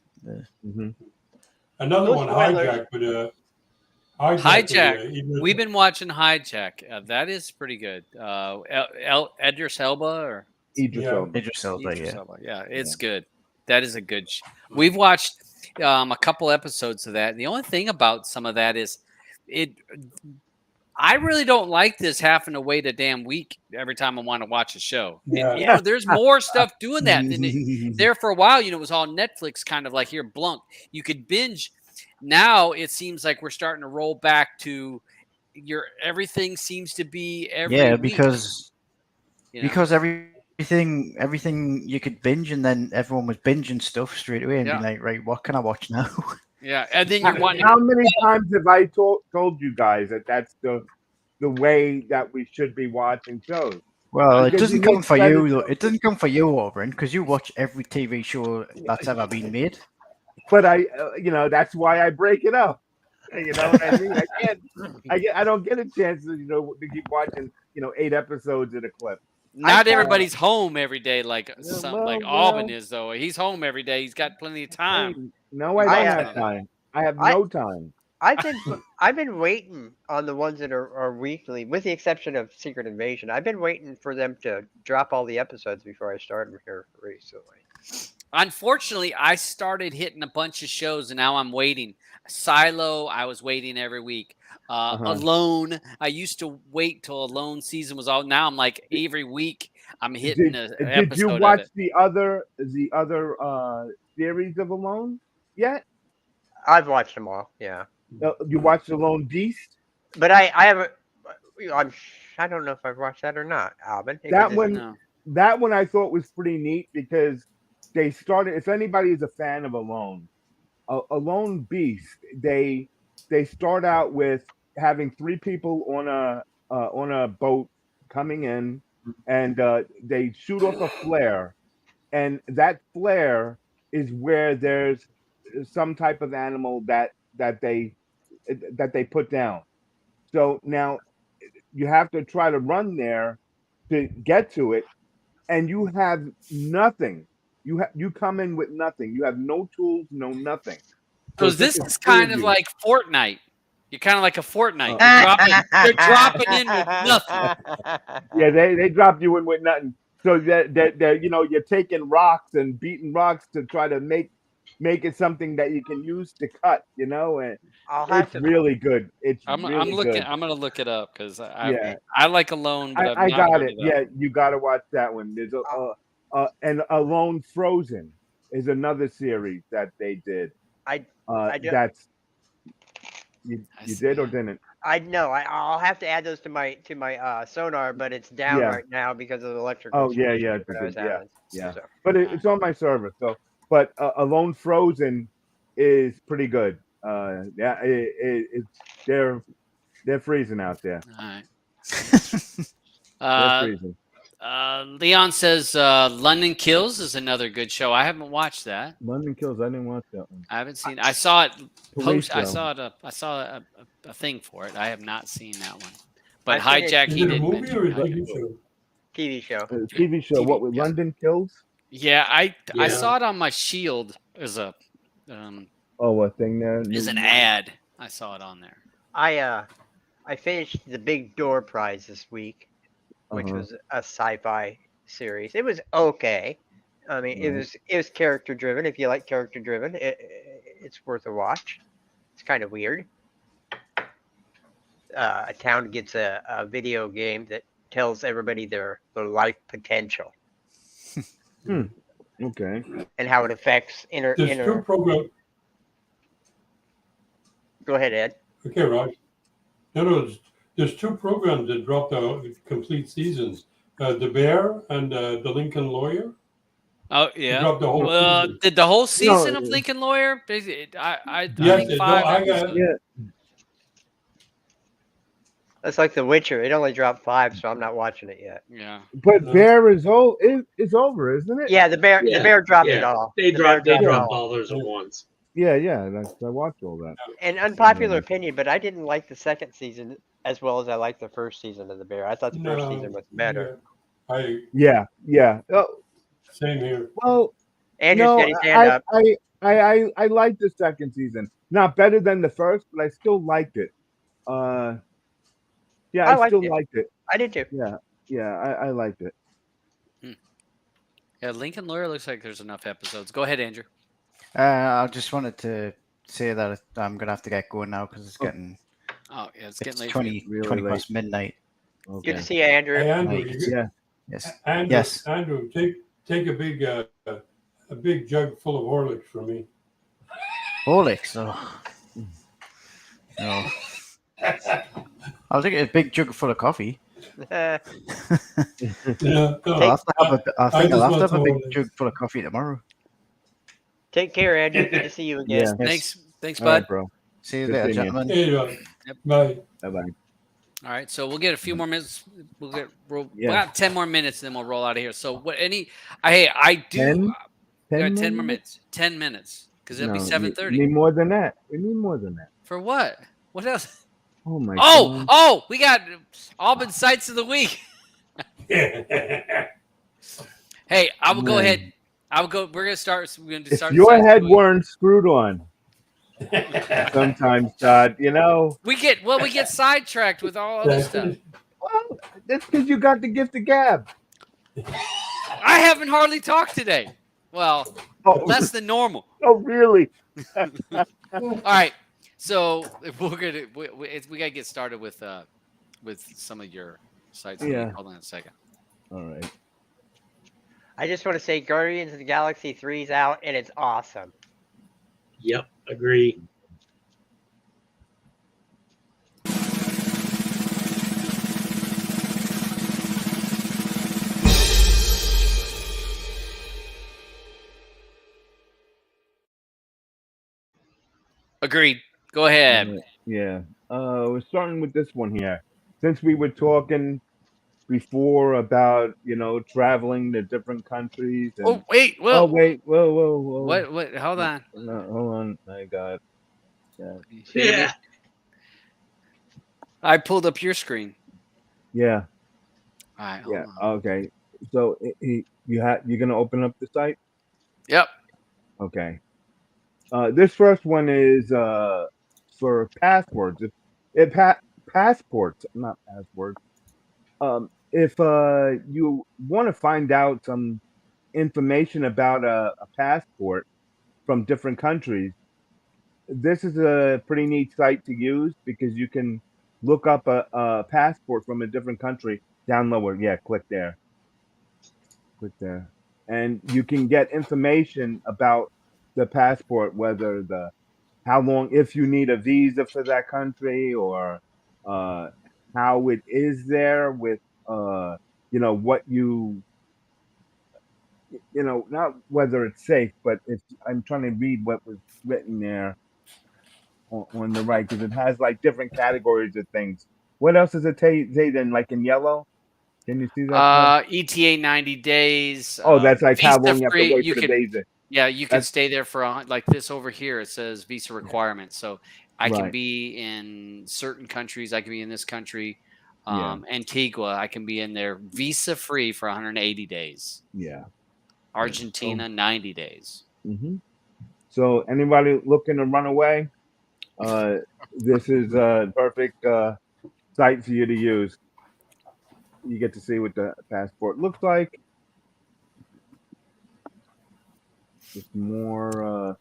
Another one, Hijack, but Hijack. We've been watching Hijack. That is pretty good. Idris Elba or Idris Elba. Yeah, it's good. That is a good. We've watched a couple episodes of that. And the only thing about some of that is I really don't like this having to wait a damn week every time I want to watch a show. Yeah. And, there's more stuff doing that. And there for a while, it was all Netflix kind of like here, blunk. You could binge. Now it seems like we're starting to roll back to everything seems to be every week. because everything you could binge, and then everyone was binging stuff straight away and being like, right, what can I watch now? Yeah, and then you're wanting. How many times have I told you guys that that's the way that we should be watching shows? Well, it doesn't come for you, though. It doesn't come for you, Auburn, because you watch every TV show that's ever been made. But that's why I break it up. You know what I mean? I don't get a chance to keep watching 8 episodes in a clip. Not everybody's home every day like Auburn is, though. He's home every day. He's got plenty of time. No, I don't have time. I have no time. I've been waiting on the ones that are weekly, with the exception of Secret Invasion. I've been waiting for them to drop all the episodes before I start them here recently. Unfortunately, I started hitting a bunch of shows, and now I'm waiting. Silo, I was waiting every week. Alone, I used to wait till Alone season was out. Now I'm like every week I'm hitting an Did you episode of watch it. the other series of Alone yet? I've watched them all. Yeah, You watched Alone Beast? but I haven't. I don't know if I've watched that or not, Alvin. That because one, No. that one I thought was pretty neat because they started. If anybody is a fan of Alone, Alone Beast, they start out with having 3 people on a boat coming in, and they shoot off a flare, and that flare is where there's some type of animal that they put down. So now you have to try to run there to get to it, and you have nothing. You come in with nothing. You have no tools, no nothing. So it's this just is the 3 kind of you. like Fortnite. You're kind of like a Fortnite. Oh. You're dropping in with nothing. Yeah, they dropped you in with nothing. So that you're taking rocks and beating rocks to try to make it something that you can use to cut, and I'll have it's to. really good. It's I'm really looking. good. I'm gonna look it up because Yeah. I like Alone, but I've I not got heard it. of that. Yeah, you got to watch that one. There's and Alone Frozen is another series that they did. I do- That's you I see did or it. didn't? I know. I'll have to add those to my sonar, but it's down Yeah. right now because of the electrical. Oh yeah, issue that I was yeah, having. yeah. So, But it's on my server. So, but Alone Frozen is pretty good. Yeah, it's they're freezing out there. All right. They're freezing. Leon says London Kills is another good show. I haven't watched that. London Kills. I didn't watch that one. I haven't seen. I saw it. Police I show. saw it. I saw a thing for it. I have not seen that one. But I finished- Hijack, Is he it a did movie mention or a Hijack. TV show? TV show. TV show. What with yeah. London Kills? Yeah, I Yeah. saw it on my Shield as a Oh, a thing there. as an ad. I saw it on there. I finished the Big Door Prize this week, which Uh-huh. was a sci-fi series. It was okay. I mean, it was character driven. If you like character driven, it's worth a watch. It's kind of weird. A town gets a video game that tells everybody their life potential Okay. and how it affects There's 2 programs. Go ahead, Ed. Okay, Raj. No, there's 2 programs that dropped out complete seasons. The Bear and the Lincoln Lawyer. Oh They yeah. dropped the whole season. Did the whole season No, of Lincoln Lawyer? I Yes, think no, 5 I got- episodes. Yeah. That's like The Witcher. It only dropped 5, so I'm not watching it yet. Yeah. But No. Bear is over, isn't it? Yeah, the bear dropped it Yeah. all. They The bear dropped it all theirs at once. Yeah. I watched all that. An unpopular opinion, but I didn't like the second season as well as I liked the first season of The Bear. I thought the first season was better. Yeah, Yeah. Oh, same here. well, Andrew's no, got his hand up. I liked the second season. Not better than the first, but I still liked it. Yeah, I I liked still it. liked it. I did too. Yeah, I liked it. Yeah, Lincoln Lawyer looks like there's enough episodes. Go ahead, Andrew. I just wanted to say that I'm gonna have to get going now because it's getting Oh yeah, it's it's getting late. for you. 20, Really 20 late. past midnight. Okay. Good to see you, Andrew. Hey, Andrew, Right. you, Yes. Andrew, Yes. Andrew, take a big jug full of Horlicks for me. Horlicks. Oh. No. I'll take a big jug full of coffee. Yeah, I'll no, have to have a, I I think I'll just have to have a want big Horlicks. jug full of coffee tomorrow. Take care, Andrew. Good to see you again. Yeah. Thanks, Yes. All right, bud. bro. See you Good later, seeing you. gentlemen. Hey, Yep. bye. Bye bye. All right, so we'll get a few more minutes. We Yeah. got 10 more minutes, and then we'll roll out of here. So what? I do. 10? We got 10 10 more minutes. 10 minutes, because it'll be No, 7:30. We need more than that. We need more than that. For what? What else? Oh my Oh, God. we got Auburn sites of the week. Hey, I will go Man. ahead. I will go. We're gonna start. We're gonna If start. your sites of head the week. weren't screwed on sometimes, Todd, We get sidetracked with all other stuff. well, that's because you got the gift of gab. I haven't hardly talked today. Well, Oh, less than normal. oh, really? All right. So we gotta get started with some of your sites. Yeah. Hold on a second. All right. I just want to say Guardians of the Galaxy 3 is out and it's awesome. Yep, agree. Agreed. Go ahead. Yeah. We're starting with this one here. Since we were talking before about traveling to different countries and Oh wait. oh Well, wait, whoa. what? What? Hold on. No, hold on. I got Yeah. I pulled up your screen. yeah. All right. Hold Yeah. on. Okay. So you're gonna open up the site? Yep. Okay. This first one is for passwords. Passports, not passwords. If you want to find out some information about a passport from different countries, this is a pretty neat site to use because you can look up a passport from a different country, download it. Yeah, click there. Click there. And you can get information about the passport, whether how long, if you need a visa for that country, or how it is there with what not whether it's safe, but if I'm trying to read what was written there on the right, because it has like different categories of things. What else does it say then? Like in yellow, can you see that? ETA 90 days. Oh, that's like how Visa long you have to free. wait You for the can. visa. Yeah, you can That's stay there for like this over here. It says visa requirements. So I can right. be in certain countries. I can be in this country, Yeah. Antigua. I can be in there visa free for 180 days. Yeah. Argentina, 90 days. Mm-hmm. So anybody looking to run away, this is a perfect site for you to use. You get to see what the passport looks like. It's more. All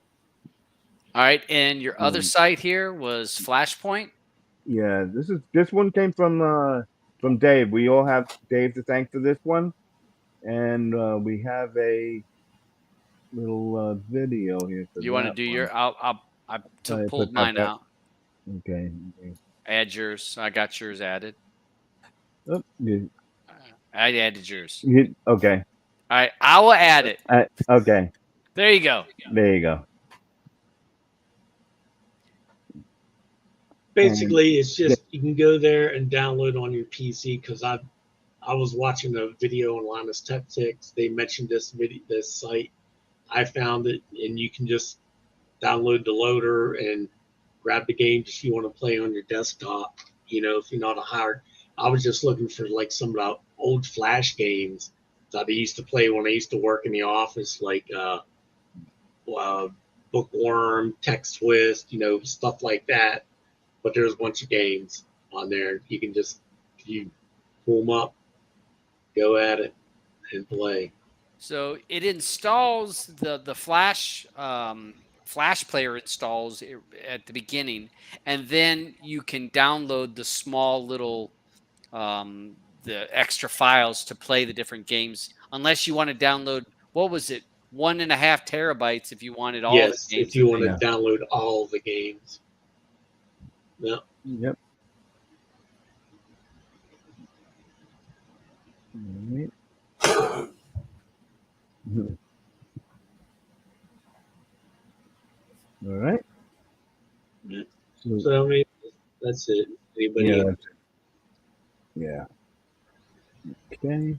right, and your other site here was Flashpoint. Yeah, this one came from Dave. We all have Dave to thank for this one, and we have a little video here for You want to that do one. your? I Put pulled that mine back. out. Okay. Add yours. I got yours added. Oh, I added yours. okay. All right, I will add it. Okay. There you go. There you go. Basically, it's just you can go there and download on your PC because I was watching a video on Linus Tech Tips. They mentioned this site. I found it, and you can just download the loader and grab the games if you want to play on your desktop. If you're not a hard, I was just looking for like some of the old Flash games that I used to play when I used to work in the office, like Bookworm, Text Twist, stuff like that. But there's a bunch of games on there. You can just you pull them up, go at it, and play. So it installs the Flash Flash player installs at the beginning, and then you can download the small little the extra files to play the different games. Unless you want to download, what was it, 1.5 terabytes if you wanted all Yes, the games. if you want to download all the games. Yeah. Yep. All right. So I mean, that's it. Anybody? Yeah. That's it. Yeah. Okay.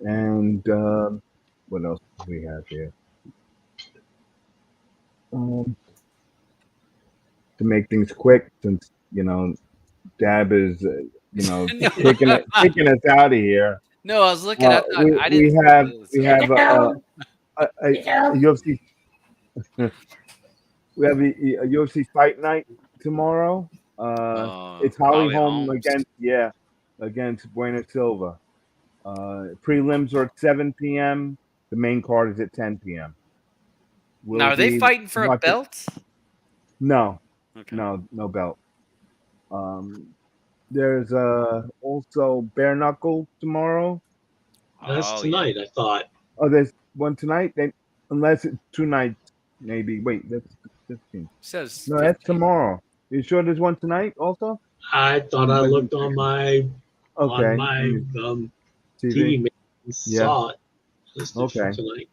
And what else do we have here? To make things quick, since Dab is taking us out of here. No, I was looking. I didn't. We have a UFC. We have a UFC fight night tomorrow. It's Holly Holm against Buena Silva. Prelims are at 7 p.m. The main card is at 10 p.m. Now, are they fighting for a watching- belt? No, Okay. no belt. There's also bare knuckle tomorrow. That's Oh, tonight, I thought. Oh, there's one tonight. Then unless it's 2 nights, maybe. Wait, that's 15. Says No, that's 15. tomorrow. You sure there's one tonight also? I thought I looked on my Okay. TV and Yeah. saw it listed for Okay. tonight.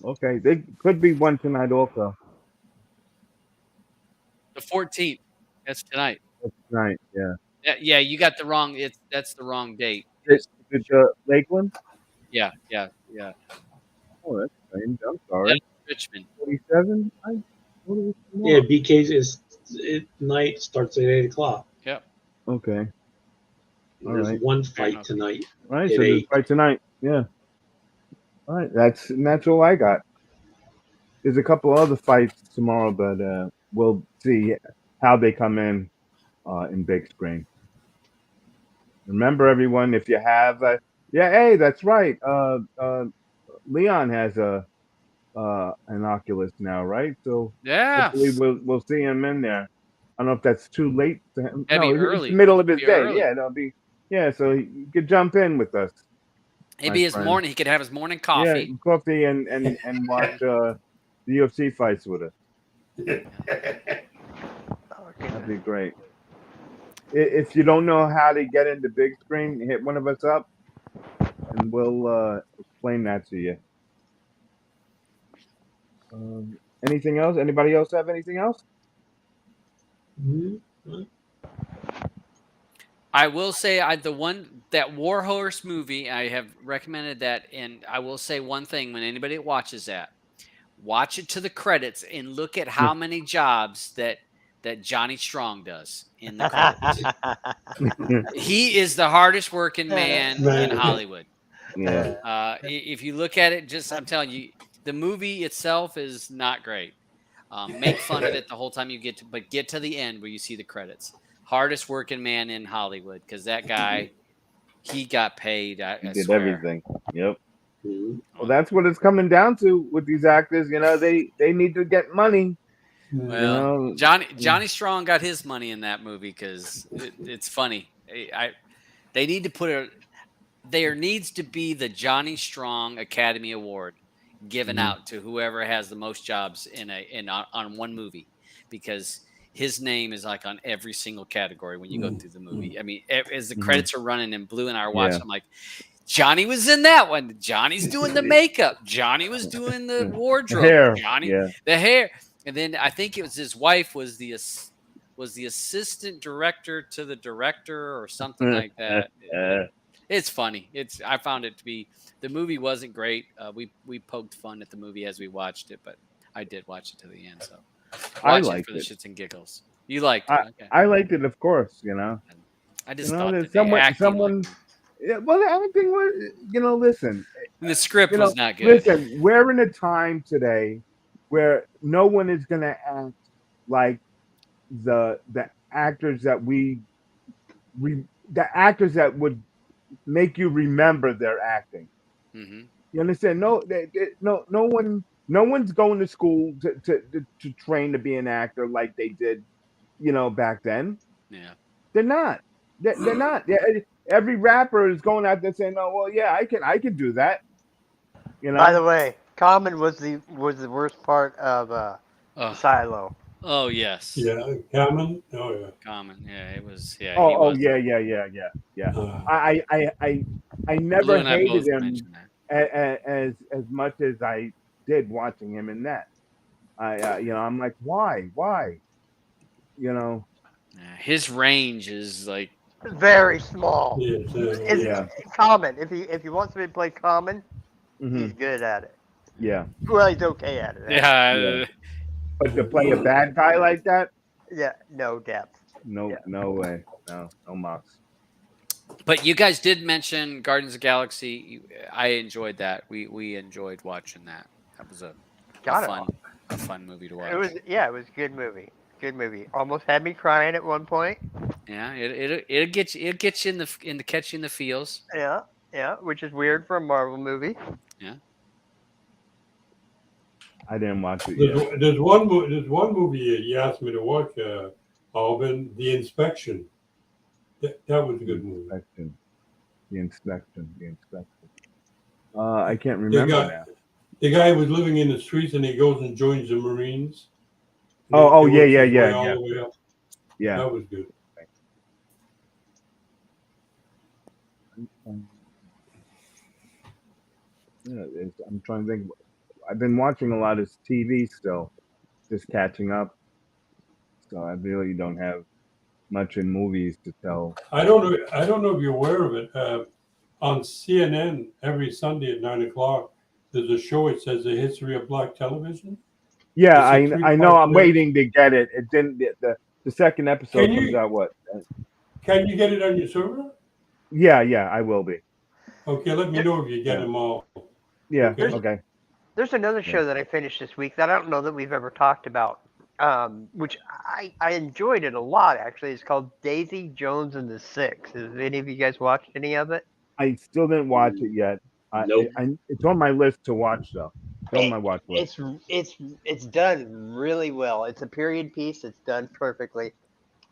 Okay, there could be one tonight also. The 14th. That's tonight. That's tonight, yeah. Yeah, you got the wrong. That's the wrong date. Is it Lakeland? Yeah. Oh, that's strange. I'm sorry. That's Richmond. 47? Yeah, BK's night starts at 8:00. Yep. Okay. All There's right. one fight Okay. tonight. All right, At so there's 8. fight tonight. Yeah. All right, that's all I got. There's a couple other fights tomorrow, but we'll see how they come in big screen. Remember, everyone, if you have, hey, that's right. Leon has an Oculus now, right? So Yeah. hopefully we'll see him in there. I don't know if that's too late to him. That'd be No, early. it's the middle of his Be day. early. Yeah, that'll be. Yeah, so he could jump in with us. Maybe his friend. morning. He could have his morning Yeah, coffee. coffee and watch the UFC fights with us. That'd be great. If you don't know how to get into big screen, hit one of us up, and we'll explain that to you. Anything else? Anybody else have anything else? Mm-hmm. I will say that War Horse movie, I have recommended that, and I will say one thing: when anybody watches that, watch it to the credits and look at how many jobs that Johnny Strong does in the credits. He is the hardest working man in Hollywood. Yeah. If you look at it, I'm telling you, the movie itself is not great. Make fun of it the whole time you get to the end where you see the credits. Hardest working man in Hollywood, because that guy, he got paid. I Did swear. everything. Yep. Mm-hmm. Well, that's what it's coming down to with these actors. You know, they need to get money. Well, Johnny Strong got his money in that movie because it's funny. They need to put there needs to be the Johnny Strong Academy Award given out to whoever has the most jobs on one movie, because his name is like on every single category when you go through the movie. I mean, as the credits are running and Blue and I are watching, I'm like, Johnny was in that one. Johnny's doing the makeup. Johnny was doing the wardrobe. Hair. Johnny, Yeah. the hair. And then I think it was his wife was the assistant director to the director or something like that. It's funny. I found it to be, the movie wasn't great. We poked fun at the movie as we watched it, but I did watch it to the end. So I watch it liked for the it. shits and giggles. You liked it? Okay. I liked it, of course. You know. I just You know, thought there's that the acting Yeah, well, the acting was. You know, listen. the script was not good. Listen, we're in a time today where no one is going to act like the actors that the actors that would make you remember their acting. Mm-hmm. You understand? No one's going to school to train to be an actor like they did, you know, back then. Yeah, They're not. They're not. Every rapper is going out there saying, "Oh, well, yeah, I can do that." You know. By the way, Common was the worst part of Silo. Oh yes. Yeah, Common. Oh yeah. Common. Yeah, it was. Yeah. Yeah. I never Blue and I hated both him mentioned that. as much as I did watching him in that. I'm like, why? You know. Yeah, his range is like Very small. Yeah. Common. If you want somebody to play Common, Mhm. he's good at it. Yeah. Well, he's okay at it. yeah. But to play a bad guy like that, Yeah, no depth. no way, no mox. But you guys did mention Guardians of the Galaxy. I enjoyed that. We enjoyed watching that. That was a fun movie to watch. It was a good movie. Good movie. Almost had me crying at one point. Yeah, it'll get you in the catch you in the feels. Yeah. Yeah, which is weird for a Marvel movie. I didn't watch it yet. There's one movie you asked me to watch, Alvin, The Inspection. That was a good movie. The inspection. I can't remember now. The guy was living in the streets and he goes and joins the Marines. Oh, He yeah, works yeah, his yeah, way all yeah. the way up. Yeah. That was good. I'm trying to think. I've been watching a lot of TV still, just catching up. So I really don't have much in movies to tell. I don't know if you're aware of it. On CNN every Sunday at 9:00, there's a show. It says the history of black television. Yeah, It's a I know. I'm three-part waiting to get it. It didn't. The second episode Can comes you- out. What? Can you get it on your server? Yeah, I will be. Okay, let me know if you get Yeah. them all. Yeah. Okay. Okay. There's another show that I finished this week that I don't know that we've ever talked about, which I enjoyed it a lot, actually. It's called Daisy Jones and the Six. Has any of you guys watched any of it? I still didn't watch it yet. Nope. It's on my list to watch though. It's on my watch list. It's done really well. It's a period piece. It's done perfectly.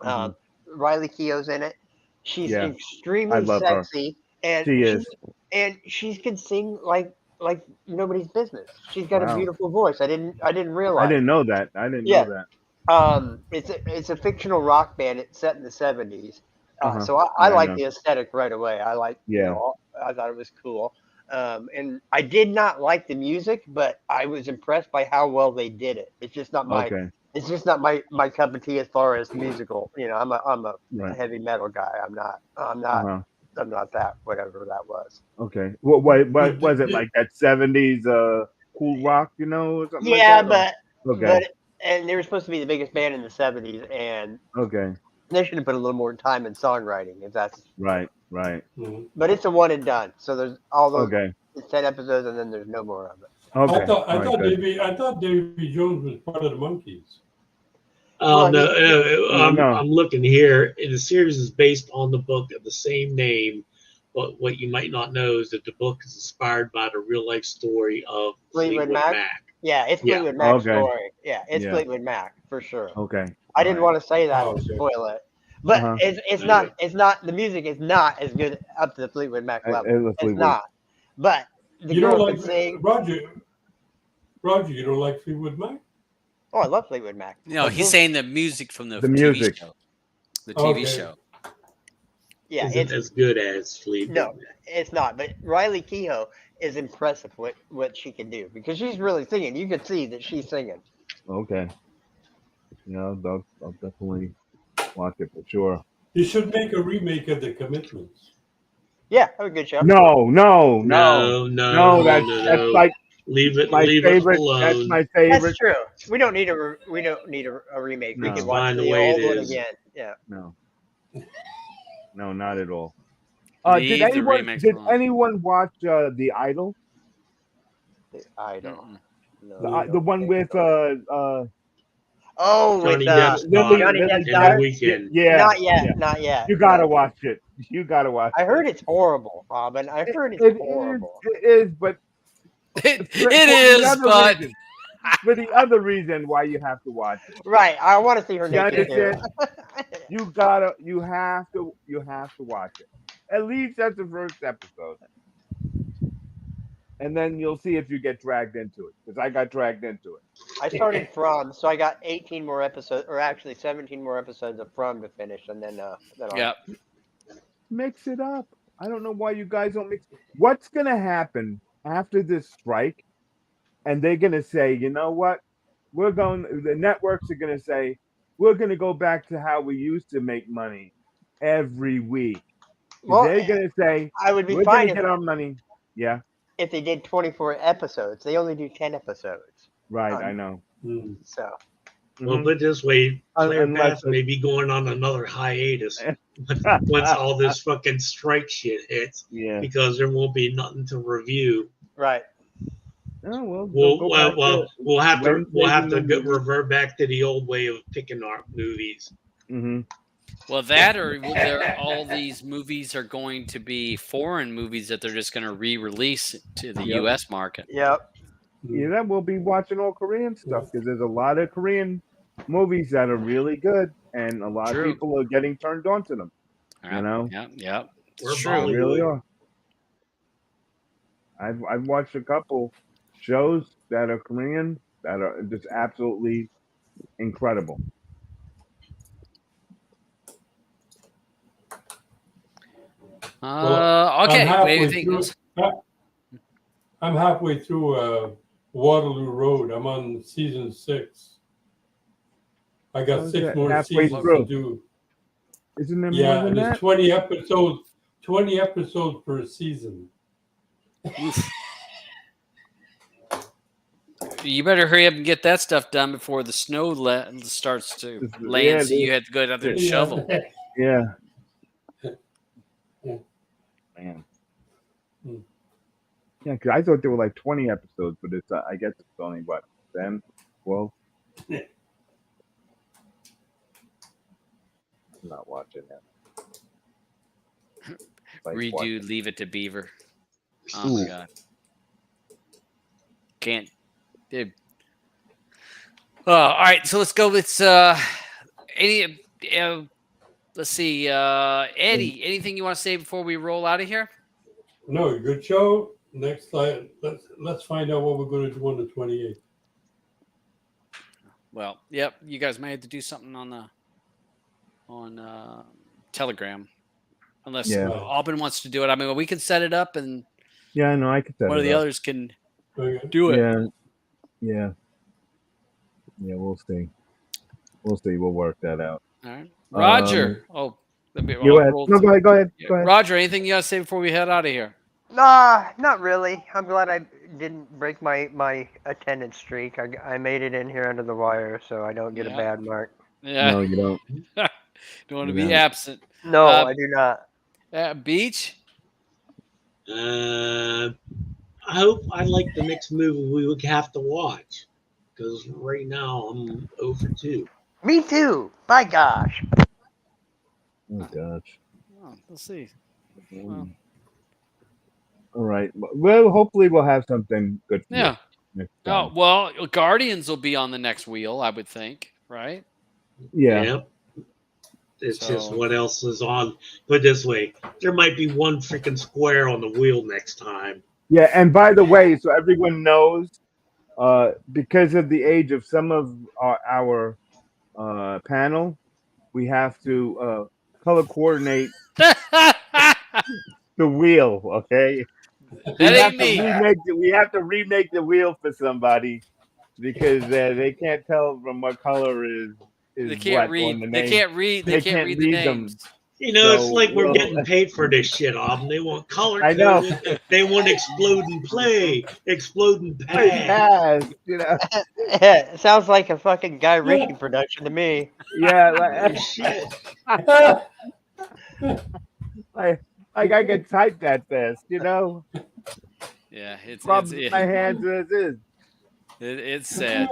Riley Keough's in it. She's Yeah. I extremely love her. sexy, and She is. she can sing like nobody's business. She's got a Wow. beautiful voice. I didn't realize. I didn't know that. Yeah. Know that. It's a fictional rock band. It's set in the 70s. So I Yeah, I like know. the aesthetic right away. I like, Yeah. I thought it was cool. And I did not like the music, but I was impressed by how well they did it. It's just not my, Okay. it's just not my cup of tea as far as musical. I'm a Right. heavy metal guy. I'm not that, whatever that was. Okay. What was it like that 70s cool rock, or something Yeah, like that? but and they were supposed to be the biggest band in the 70s, and Okay. they should have put a little more time in songwriting, if that's Right. Mhm. But it's a one and done. So there's all those Okay. 10 episodes, and then there's no more of it. Okay. I thought All right, good. I thought Davy Jones was part of the Monkees. Oh Well, no, No. I'm looking here. And the series is based on the book of the same name. But what you might not know is that the book is inspired by the real life story of Fleetwood Fleetwood Mac? Mac. Yeah, it's Yeah. Fleetwood Mac's Okay. story. Yeah, it's Yeah. Fleetwood Mac for sure. Okay. I didn't want to say that Oh, to okay. spoil it, but Uh-huh. it's not the music is not as good up to the Fleetwood Mac level. It's not. But the You don't girl like can sing. Roger, you don't like Fleetwood Mac? Oh, I love Fleetwood Mac. No, he's saying the music from the The TV music. show. The TV Okay. show. Yeah, Isn't it's as good as Fleetwood no, Mac. it's not. But Riley Keough is impressive what she can do because she's really singing. You can see that she's singing. Okay. Yeah, I'll definitely watch it for sure. You should make a remake of The Commitments. Yeah, have a good show. No. No. That's like Leave it my favorite. alone. That's my favorite. That's true. We don't need a remake. We No. can watch Fine the the way old it one is. again. Yeah. No, not at all. Leave the remakes Did alone. anyone watch The Idol? I don't. Mm-mm. No. The one with Oh, Johnny with Depp's Lily- daughter Johnny Lily- Depp's in daughter? the weekend. Yeah. Not yet. yeah. Not yet. You gotta watch it. You gotta watch I it. heard it's horrible, Robin. I heard it's horrible. It is, but It for is, the other but reason, for the other reason why you have to watch it. Right. I want to see her You naked too. understand? You have to watch it. At least that's the first episode. And then you'll see if you get dragged into it. Because I got dragged into it. I started From, so I got 18 more episodes, or actually 17 more episodes of From to finish, and then I'll yeah. Mix it up. I don't know why you guys don't mix. What's gonna happen after this strike? And they're gonna say, you know what? The networks are gonna say, we're gonna go back to how we used to make money every week. Well, They're gonna say, I would be we're fine gonna get our money. Yeah, if they did 24 episodes. They only do 10 episodes. right. I know. Mm. So Well, Mhm. put it this way, Player Unless Path may be going on another hiatus once all this fucking strike shit hits, Yeah. because there won't be nothing to review. right. Oh, well, We'll have to Wednesdays and go Thursdays. revert back to the old way of picking our movies. Mm-hmm. Well, that or all these movies are going to be foreign movies that they're just going to re-release to the Yep. U.S. market. Yep. Yeah, we'll be watching all Korean stuff because there's a lot of Korean movies that are really good, and a lot of True. people are getting turned on to them. Yeah, know? yeah, We're it's They true. really Bollywood. are. I've watched a couple shows that are Korean that are just absolutely incredible. Okay. I'm halfway Anything through. else? I'm halfway through Waterloo Road. I'm on season 6. I got How's 6 that more halfway seasons through? to do. Isn't there more Yeah, than there's that? 20 episodes. 20 episodes per season. Oof. You better hurry up and get that stuff done before the snow starts to land. Yeah, So you have to go down there and Yeah. shovel. Yeah. Yeah. Man. Hmm. Yeah, because I thought there were like 20 episodes, but it's I guess it's only what 10, 12. Yeah. I'm not watching that. Redo Leave It to Beaver. Oh my Ooh. god. Can't. Dude. All right, so let's go with any. Let's see, Eddie. Anything you want to say before we roll out of here? No, good show. Next time, let's find out what we're going to do on the 28th. Well, yep. You guys may have to do something on Telegram, unless Yeah. Alban wants to do it. I mean, we can set it up, and Yeah, no, I could set one of it the up. others can Okay. do it. Yeah. We'll see. We'll work that out. All right, Roger. Let me. Go ahead. No, go ahead. Yeah. Go ahead. Roger, anything you got to say before we head out of here? Nah, not really. I'm glad I didn't break my attendance streak. I made it in here under the wire, so I don't get a Yeah. bad mark. Yeah. No, you don't. Don't want to You be don't. absent. No, I do not. Beach. I hope I like the next movie we would have to watch because right now I'm 0 for 2. Me too. By gosh. Oh gosh. Oh, we'll see. Well, All right. Well, hopefully we'll have something good for yeah. you next Oh, time. well, Guardians will be on the next wheel, I would think, right? Yeah. Yep. It's just So- what else is on. Put it this way, there might be one freaking square on the wheel next time. Yeah, and by the way, so everyone knows, because of the age of some of our panel, we have to color coordinate the wheel. Okay, That ain't me. we have to remake the wheel for somebody because they can't tell from what color is They can't what read. on the They name. can't read. They can't read the them. names. You know, it's So, like we're well- getting paid for this shit, Ob. They want color I know. coded. They want explode and play, explode and Hey, pass. pass, you know. It sounds like a fucking Guy Ritchie production to me. Yeah, Oh, shit. like I can type that fast, you know. Yeah, it's My hands as is. it's sad.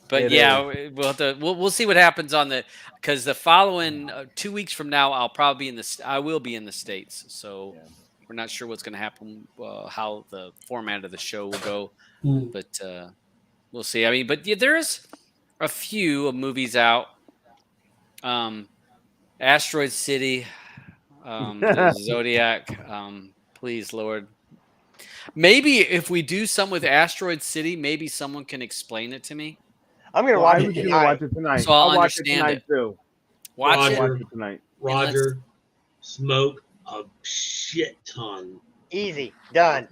But It yeah, we'll have to. We'll see what happens on because the following 2 weeks from now, I will be in the States. So Yeah. we're not sure what's going to happen, how the format of the show will go, Mm. but we'll see. I mean, but yeah, there is a few movies out. Asteroid City, the Zodiac. Please, Lord. Maybe if we do some with Asteroid City, maybe someone can explain it to me. I'm gonna Well, watch I it was gonna tonight. watch it tonight. So I'll I'll watch it understand tonight too. Watch I'll it. Roger. watch it tonight. Roger, smoke a shit ton. Easy, done.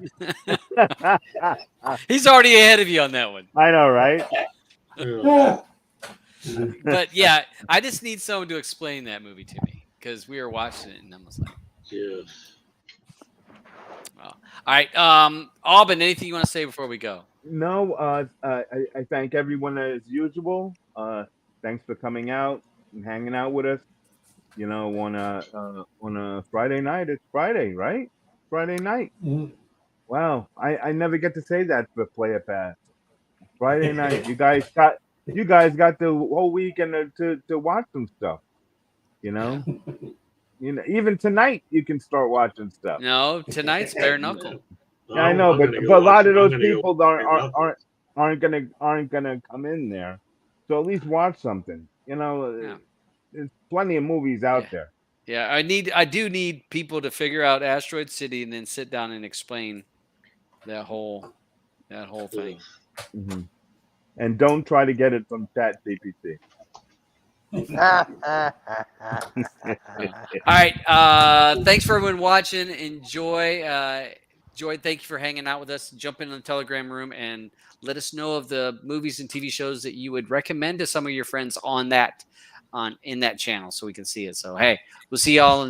He's already ahead of you on that one. I know, right? Yeah. But yeah, I just need someone to explain that movie to me because we were watching it and I was like, Yeah. well. All right. Alban, anything you want to say before we go? No, I thank everyone as usual. Thanks for coming out and hanging out with us. You know, on a Friday night. It's Friday, right? Friday night. Mm. Wow, I never get to say that for Player Pass. Friday night. You guys got the whole weekend to watch some stuff. You know, even tonight you can start watching stuff. No, tonight's bare knuckle. Yeah, I know, but a lot of those people aren't gonna come in there. So at least watch something. There's plenty of movies out there. Yeah, I do need people to figure out Asteroid City and then sit down and explain that whole thing. Mm-hmm. And don't try to get it from ChatGPT. All right. Thanks for everyone watching. Enjoy. Joy, thank you for hanging out with us. Jump in the Telegram room and let us know of the movies and TV shows that you would recommend to some of your friends in that channel so we can see it. So, hey, we'll see y'all in